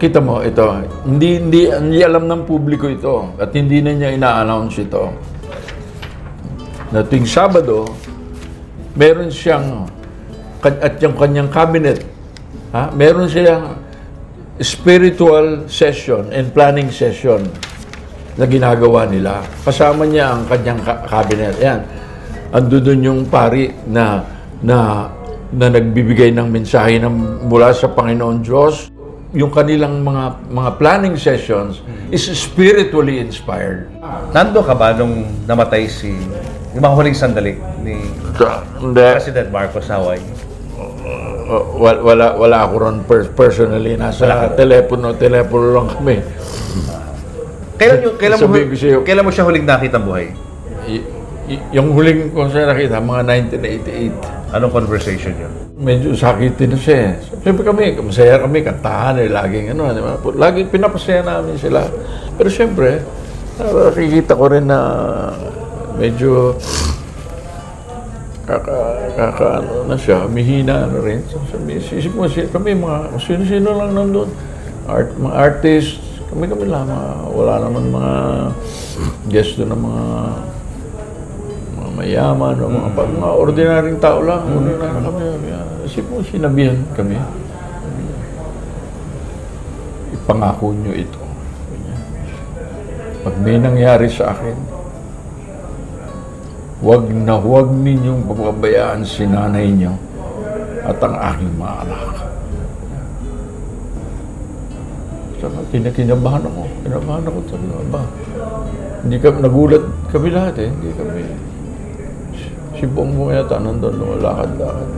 kita mo ito, hindi alam ng publiko ito at hindi na niya ina-announce ito. Na tuwing Sabado, meron siyang at yung kanyang cabinet, meron silang spiritual session and planning session na ginagawa nila. Kasama niya ang kanyang cabinet. Yan. Ando doon yung pari na nagbibigay ng mensahe mula sa Panginoon Diyos. Yung kanilang mga planning sessions is spiritually inspired. Nando ka ba nung namatay yung mga huling sandali ni President Marcos sa Hawaii? Wala ako ron personally. Nasa telepono lang kami. Kailan mo siya huling nakita buhay? Yung huling ko siya nakita, mga 1988. Anong conversation yun? Medyo sakitin na siya. Siyempre masaya kami, kantahan laging di ba? Laging pinapasaya namin sila. Pero siyempre, nakikita ko rin na medyo na siya, mihina na rin. Isip mo, kami mga sino-sino lang nandun. Mga artists, kami lang. Wala naman mga guest doon ng mga mayaman o mga ordinaryong tao lang. Ordinary kami. Isip mo, sinabihan kami. Ipangako nyo ito. Pag may nangyari sa akin, huwag ninyong pababayaan si nanay niyo at ang aking mga anak. Saka kinabahan ako. Sabi ko, hindi kami, nagulat kami lahat hindi kami. Si Bongbong yata nandun, lumalakad-lakad.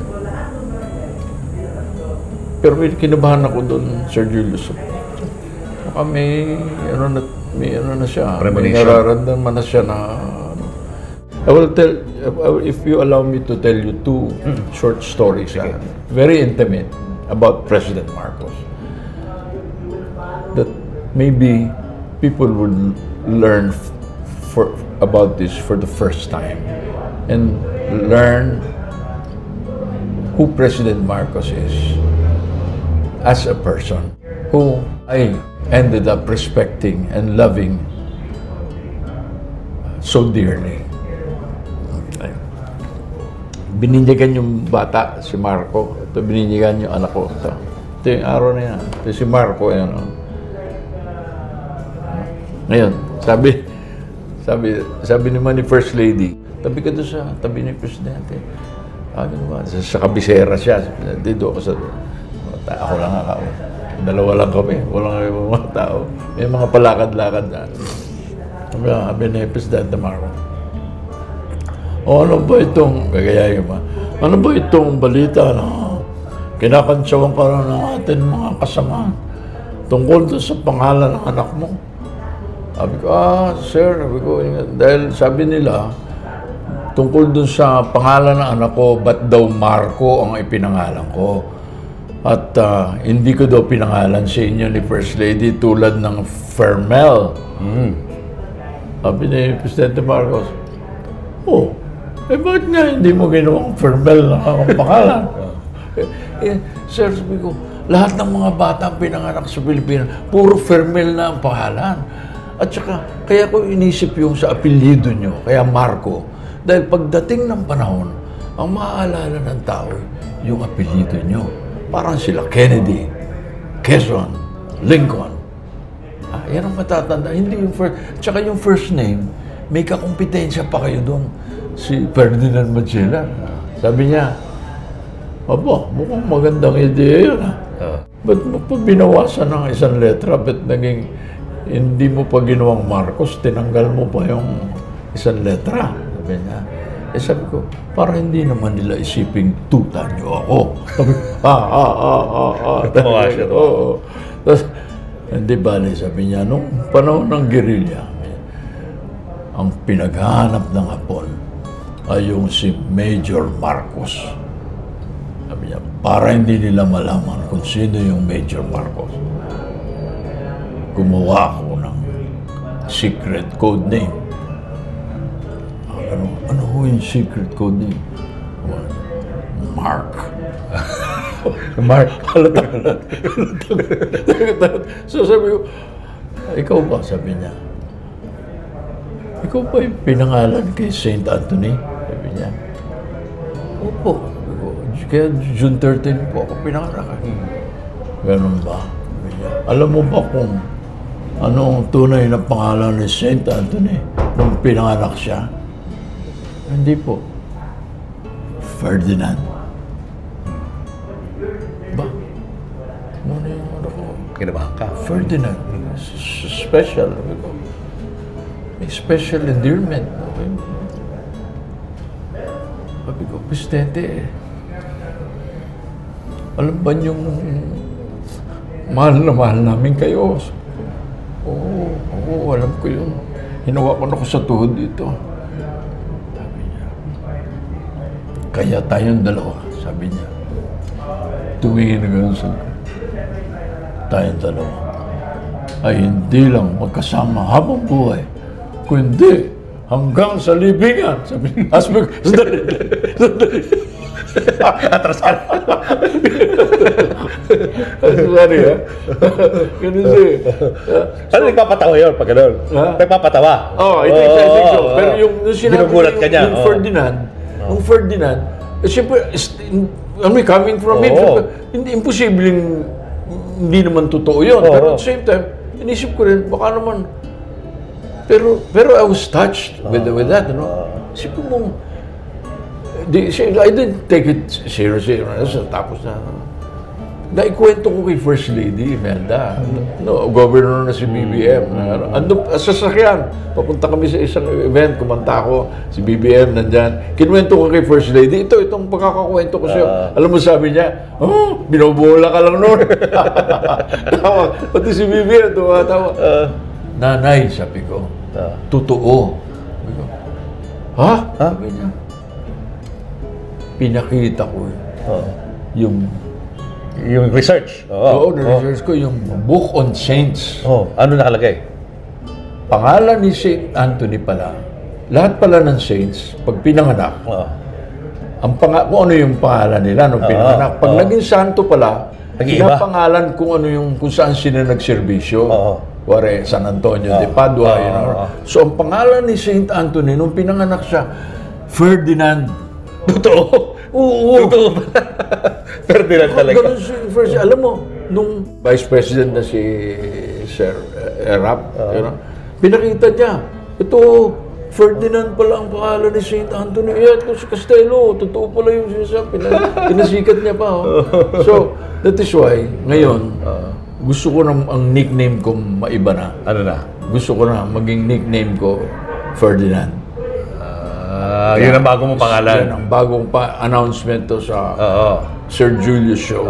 Pero kinabahan ako doon, Sir Julius. Baka may ano na siya. May nararamdaman na siya na I will tell, if you allow me to tell you two short stories, very intimate, about President Marcos, that maybe people would learn about this for the first time and learn who President Marcos is as a person, who I ended up respecting and loving so dearly. Binindigan yung bata, si Marco. Ito, binindigan yung anak ko. Ito yung araw na yan. Ito si Marco. Yan, Ngayon, sabi naman ni First Lady, tabi ka doon sa tabi ni Presidente. Sa kabisera siya. Dito ako ako lang ako. Dalawa lang kami. Walang mga tao. May mga palakad-lakad na. Sabi ni Presidente Marco, ano ba itong, ano ba itong balita na kinakantsawan ka na ng ating mga kasama tungkol doon sa pangalan ng anak mo? Sabi ko, sir, dahil sabi nila, tungkol doon sa pangalan ng anak ko, ba't daw Marco ang ipinangalan ko? At hindi ko daw pinangalan sa inyo ni First Lady tulad ng Fermel. Sabi ni Presidente Marcos, bakit nga hindi mo ginawang Fermel na akong pangalan? Sir, sabi ko, lahat ng mga bata pinanganak sa Pilipinas, puro Fermel na ang pangalan. At saka, kaya ko inisip yung sa apelyido nyo, kaya Marco. Dahil pagdating ng panahon, ang maaalala ng tao, yung apelyido nyo. Parang sila Kennedy, Quezon, Lincoln. Yan ang matatanda. Hindi yung tsaka yung first name, may kakumpetensya pa kayo doon. Si Ferdinand Magellan. Sabi niya, mukhang magandang ideya yun. Ba't mo pa binawasan ng isang letra? Ba't naging hindi mo pa ginawang Marcos, tinanggal mo pa yung isang letra? Sabi niya. Sabi ko, para hindi naman nila isiping tuta niyo ako. Sabi ko, Tumawa siya. Tapos, hindi bali, sabi niya, nung panahon ng guerrilla, ang pinaghahanap ng Hapon ay yung si Major Marcos. Sabi niya, para hindi nila malaman kung sino yung Major Marcos, gumawa ako ng secret code name. Ano ho yung secret code name? Mark. Mark. So sabi ko, ikaw ba? Sabi niya, ikaw ba yung pinangalan kay St. Anthony? Sabi niya, opo. Kaya June 13 po ako pinanganak. Ganun ba? Alam mo ba kung ano ang tunay na pangalan ni Saint Anthony nung pinanganak siya? Hindi po. Ferdinand. Ba? Ano yung ano ko? Kinabahan ka. Ferdinand. Special. May special endearment. Okay? Sabi ko, Presidente, alam ba niyong mahal na mahal namin kayo? Oo, alam ko yun. Hinawakan ako sa tuhod dito. Sabi niya, kaya tayong dalawa, sabi niya. Tumingin na gano'n sa tayong dalawa ay hindi lang magkasama habang buhay, kundi hanggang sa libingan. Sabi niya, sandali. Atras ka. Sorry, ha? Ganun siya. Ano nagpapatawa yun pag gano'n? Nagpapatawa? I think so. Pero yung sinabi Ginugulat ka niya. Yung Ferdinand, siyempre, coming from him, hindi imposibleng hindi naman totoo yun. Pero at the same time, inisip ko rin, baka naman, pero I was touched with that, you know? Isipin mo, I didn't take it seriously. Tapos naikwento ko kay First Lady Imelda. No, governor na si BBM. Ando sa sasakyan. Papunta kami sa isang event, kumanta ako. Si BBM nandyan. Kinuwento ko kay First Lady. Itong pagkakakwento ko sa'yo. Alam mo, sabi niya, binobola ka lang noon. Tawa. Pati si BBM, tawa. Nanay, sabi ko, totoo. Sabi ko, ha? Sabi niya, pinakita ko yung research. research ko yung Book on Saints. Ano nakalagay? Pangalan ni Saint Anthony pala. Lahat pala ng saints, pag pinanganak, kung ano yung pangalan nila nung pinanganak. Pag naging santo pala, pinapangalan kung saan sila nagserbisyo. Kuwari, San Antonio de Padua. So, ang pangalan ni Saint Anthony nung pinanganak siya, Ferdinand. Totoo? Oo. Totoo ba? Ferdinand talaga. Ganun first, alam mo, nung Vice President na si Sir Erap, pinakita niya, ito, Ferdinand pala ang pangalan ni Saint Anthony. Ito si Castello, totoo pala yung sinasabi. Pinasikat niya pa. So, that is why, ngayon, gusto ko na ang nickname ko maiba na. Ano na? Gusto ko na maging nickname ko, Ferdinand. Yun ang bagong mong pangalan. Yan ang bagong announcement to sa Sir Julius Show.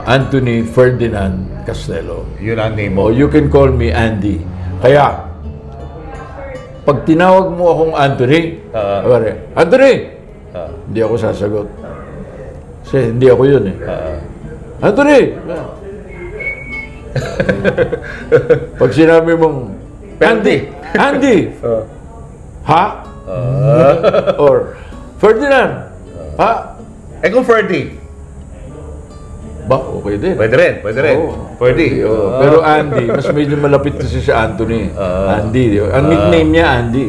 Anthony Ferdinand Castello. Yun ang name mo. You can call me Andy. Kaya, pag tinawag mo akong Anthony, Anthony! Hindi ako sasagot. Kasi hindi ako yun eh. Anthony! Pag sinabi mong, Andy! Ha? Or, Ferdinand! Ha? Kung Ferdy? Ba, okay din. Pwede rin. Ferdy. Pero Andy, mas medyo malapit kasi si Anthony. Andy, di ba? Ang nickname niya, Andy.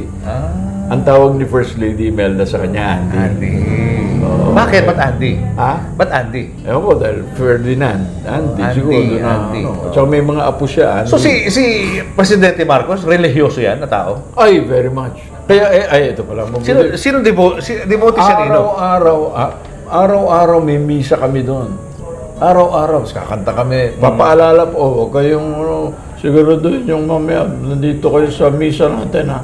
Ang tawag ni First Lady Imelda sa kanya, Andy. Bakit? Ba't Andy? Ha? Ba't Andy? Ewan ko, dahil Ferdinand. Andy, siguro. Andy. Tsaka may mga apo siya, Andy. So si Presidente Marcos, religyoso yan na tao? Ay, very much. Kaya, ito pala. Sino devote siya nino? Araw-araw may misa kami doon. Araw-araw, kakanta kami. Papaalala po, huwag kayong, siguro doon yung mamaya, nandito kayo sa misa natin, ha?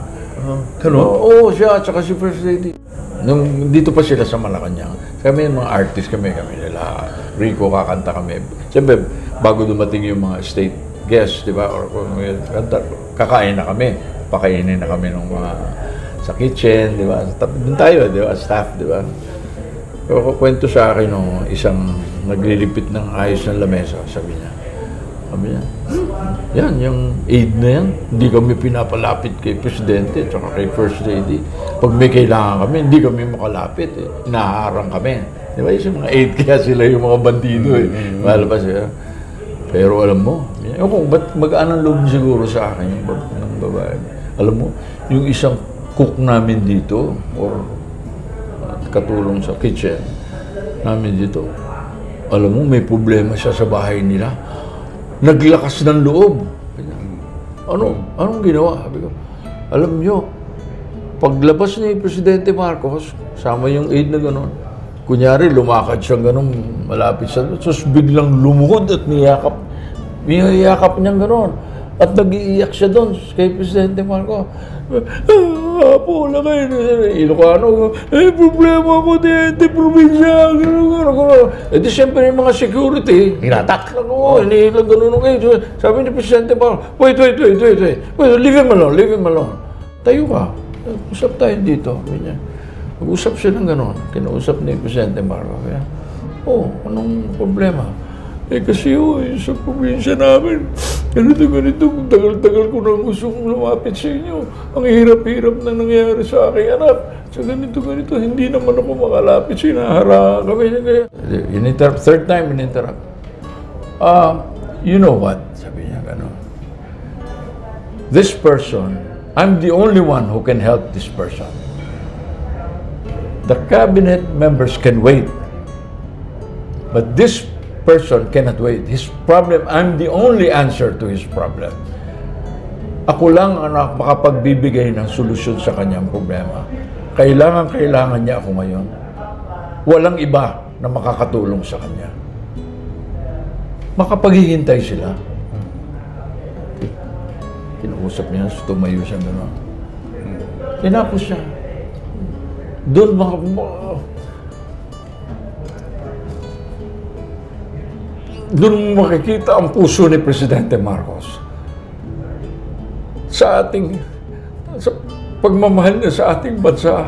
Oo, siya, tsaka si First Lady. Nung dito pa sila sa Malacanang, kami mga artist kami nila, Rico, kakanta kami. Siyempre, bago dumating yung mga state guests, di ba? Or kakain na kami. Pakainin na kami ng mga sa kitchen, di ba? Doon tayo, di ba? Staff, di ba? Kwento sa akin nung isang naglilipit ng ayos ng lamesa, sabi niya, yan, yung aid na yan, hindi kami pinapalapit kay Presidente at kay First Lady. Pag may kailangan kami, hindi kami makalapit. Inaharang kami. Di ba? Yung mga aid, kaya sila yung mga bandido. Mahal pa sila. Pero alam mo, ba't mag-anong loob siguro sa akin yung babae. Alam mo, yung isang cook namin dito, or katulong sa kitchen, namin dito, alam mo, may problema siya sa bahay nila. Naglakas ng loob. Anong ginawa? Sabi ko, alam nyo, paglabas ni Presidente Marcos, sama yung aide na gano'n, kunyari, lumakad siya gano'n, malapit sa doon, tapos biglang lumuhod at niyakap niyang gano'n. At nag-iiyak siya doon kay Presidente Marcos. Po lang kayo. Ilocano, problema ko dito, probinsya, gano'n. Eh di siyempre yung mga security. Hinatak. Hinihilang gano'n kayo. Sabi ni Presidente Marcos, wait, leave him alone. Tayo ka. Usap tayo dito. Mag-usap siya ng gano'n. Kinausap ni Presidente Marcos. Anong problema? Kasi sa probinsya namin, ganito, tagal-tagal ko nang gustong lumapit sa inyo. Ang hirap-hirap na nangyari sa aking anak. So ganito, hindi naman ako makalapit, sinahara kami. Third time, in-interrupt. You know what? Sabi niya gano'n. This person, I'm the only one who can help this person. The cabinet members can wait. But this person cannot wait. His problem, I'm the only answer to his problem. Ako lang ang makapagbibigay ng solusyon sa kanyang problema. Kailangan niya ako ngayon. Walang iba na makakatulong sa kanya. Makapaghihintay sila. Kinausap niya, tumayo siya gano'n. Tinapos siya. Doon doon makikita ang puso ni Presidente Marcos sa pagmamahal niya sa ating bansa.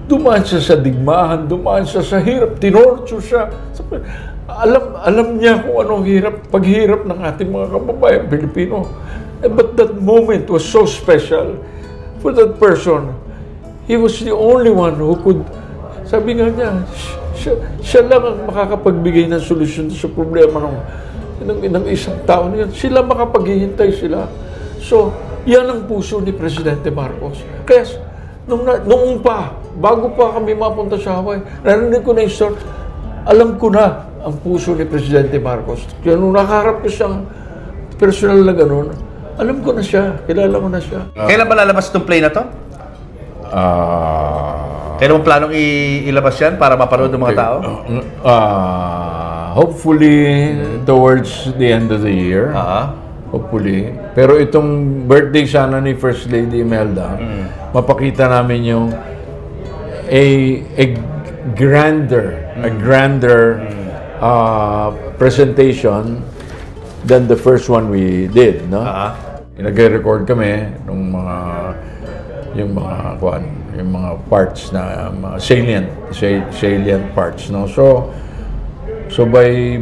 Dumaan siya sa digmaan, dumaan siya sa hirap, tinorture siya. Alam niya kung anong paghirap ng ating mga kababayan Pilipino. But that moment was so special for that person. He was the only one who could, sabi nga niya, siya lang ang makakapagbigay ng solusyon sa problema ng isang tao na yan. Sila makapaghihintay sila. So, yan ang puso ni Presidente Marcos. Kaya, noong bago pa kami mapunta sa Hawaii, narinig ko na yung story, alam ko na ang puso ni Presidente Marcos. Kaya nung nakaharap ko siyang personal na gano'n, alam ko na siya, kilala ko na siya. Kailan ba lalabas itong play na to? Kailan mo planong ilabas yan para mapanood ng mga tao? Hopefully, towards the end of the year. Hopefully. Pero itong birthday sana ni First Lady Imelda, mapakita namin yung a grander presentation than the first one we did, no? Nag-record kami ng yung mga parts na salient parts, no? So by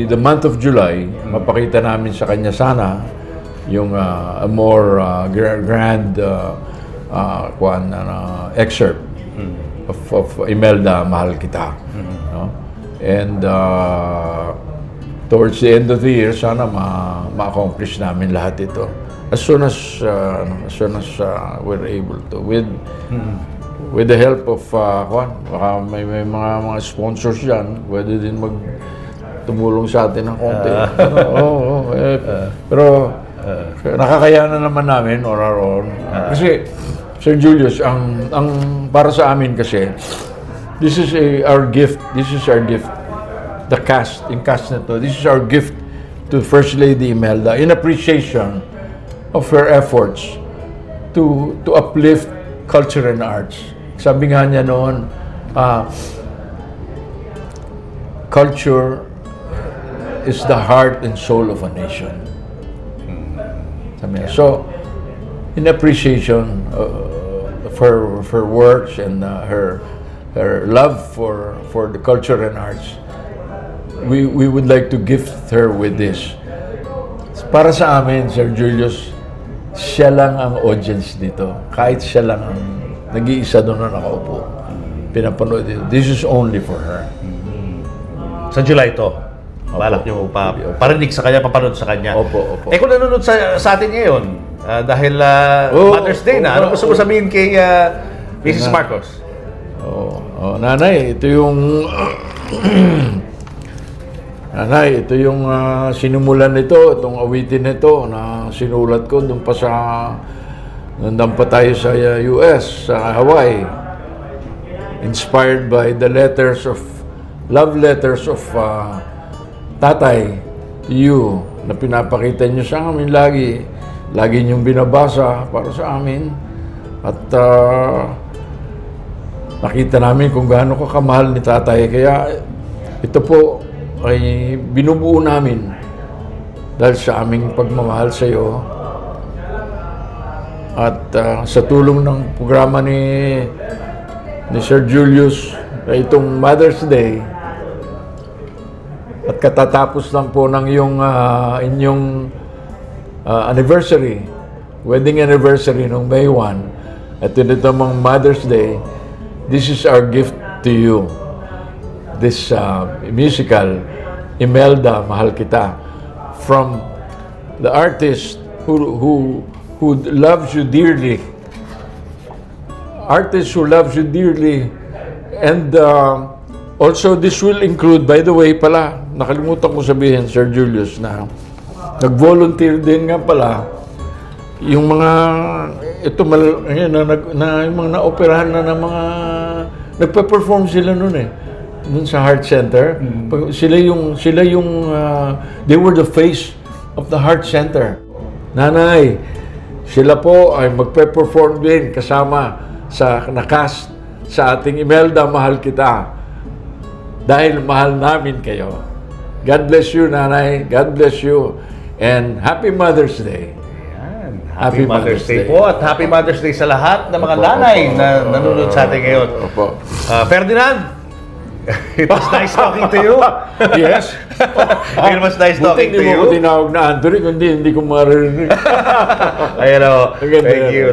the month of July, mapakita namin sa kanya sana yung a more grand excerpt of Imelda, Mahal Kita, no? And towards the end of the year, sana ma-accomplish namin lahat ito. As soon as we're able to, with the help of baka may mga sponsors diyan, pwede din tumulong sa atin ng konti. Pero nakakayanan naman namin on our own. Kasi Sir Julius, ang para sa amin kasi, this is our gift. The cast na to. This is our gift to First Lady Imelda in appreciation of her efforts to uplift culture and arts. Sabi nga niya noon, culture is the heart and soul of a nation. Sabi niya. So, in appreciation of her works and her love for the culture and arts, we would like to gift her with this. Para sa amin, Sir Julius, siya lang ang audience dito. Kahit siya lang ang nag-iisa doon na nakaupo. Pinapanood dito. This is only for her. Sa July to. Balak niyo parinig sa kanya, papanood sa kanya. Opo. Kung nanonood sa atin ngayon, dahil Mother's Day na, ano gusto mo sabihin kay Mrs. Marcos? Oh, nanay, ito yung nanay, ito yung sinumulan nito, itong awitin nito na sinulat ko doon pa sa nandun pa tayo sa US, sa Hawaii. Inspired by the love letters of tatay to you na pinapakita niyo sa amin lagi. Lagi niyong binabasa para sa amin. At nakita namin kung gaano ka kamahal ni tatay. Kaya ito po ay binubuo namin dahil sa aming pagmamahal sa iyo. At sa tulong ng programa ni Sir Julius na itong Mother's Day at katatapos lang po ng inyong anniversary, wedding anniversary noong May 1 at ito mga Mother's Day, this is our gift to you. This musical, Imelda, Mahal Kita, from the artist who loves you dearly. Artist who loves you dearly. And also this will include, by the way pala, nakalimutan ko sabihin, Sir Julius, na nag-volunteer din nga pala yung mga yung mga na-operahan na ng mga nagpe-perform sila noon noon sa Heart Center. Sila yung they were the face of the Heart Center. Nanay, sila po ay magpe-perform din kasama sa nakast sa ating Imelda, Mahal Kita, dahil mahal namin kayo. God bless you, Nanay. God bless you. And Happy Mother's Day. Ayan. Happy Mother's Day po. At Happy Mother's Day sa lahat ng mga nanay na nanonood sa atin ngayon. Ferdinand, it was nice talking to you. Yes. It was nice talking to you. Hindi mo ko tinawag na Anthony, kundi hindi ko maririnig. Ayan o.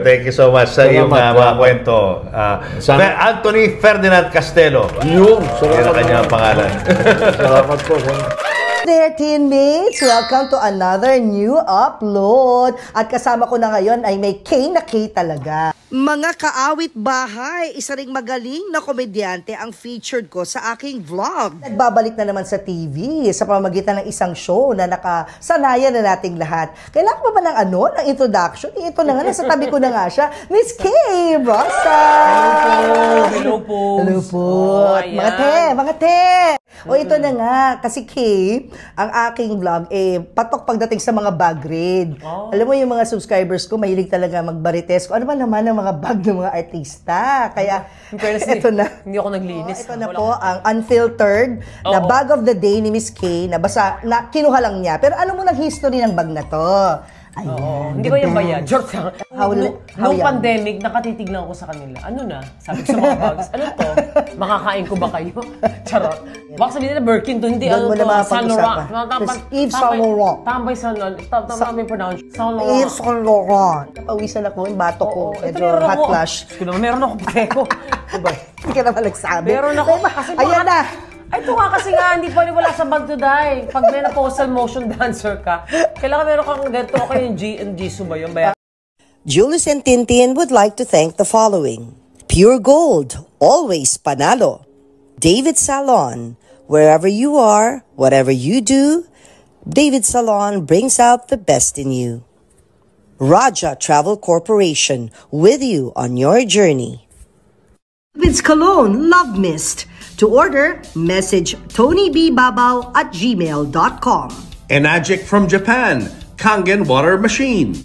Thank you so much sa iyong mga kwento. Anthony Ferdinand Castelo. Yun. Yan ang kanyang pangalan. Salamat po. There, teammates! Welcome to another new upload. At kasama ko na ngayon ay may K na K talaga. Mga kaawit bahay, isa ring magaling na komedyante ang featured ko sa aking vlog. Nagbabalik na naman sa TV sa pamamagitan ng isang show na nakasanayan na nating lahat. Kailangan pa ba ng ng introduction? Ito na nga, nasa tabi ko na nga siya. Miss K. Rosta! Hello po! Hello po! Mga te! O ito na nga, kasi K, ang aking vlog, patok pagdating sa mga bag raid. Alam mo yung mga subscribers ko, mahilig talaga magbarites ko. Ano ba naman ang mga bag ng mga artista? Kaya, ito na. Hindi ako naglinis. Ito na po, ang unfiltered na bag of the day ni Miss K, na kinuha lang niya. Pero ano mo ng history ng bag na to? Ayan, hindi ko yung bayad. Joke lang. Nung young? pandemic, nakatitignan ko sa kanila. Ano na? Sabi ko sa mga bags, ano to? Makakain ko ba kayo? Charot. Baka sabihin nila Birkin to, hindi Doon mo na Saint Laurent. Yves Saint Laurent. Tambay Saint Laurent. Tama yung pronounce. Saint Laurent. Yves Saint Laurent. Napawisan ako, yung bato ko. Medyo hot flash. Meron ako preko. Hindi ka naman nagsabi. Meron ako. Ayan na. Ito nga kasi nga, hindi pa wala sa bag to die. Pag may na-postal motion dancer ka, kailangan meron kang ganito ako yung Jisoo ba yun? Julius and Tintin would like to thank the following. Pure Gold, always panalo. David Salon, wherever you are, whatever you do, David Salon brings out the best in you. Raja Travel Corporation, with you on your journey. David's Cologne Love Mist. To order, message TonyBBabaw@gmail.com. Enagic from Japan, Kangen Water Machine.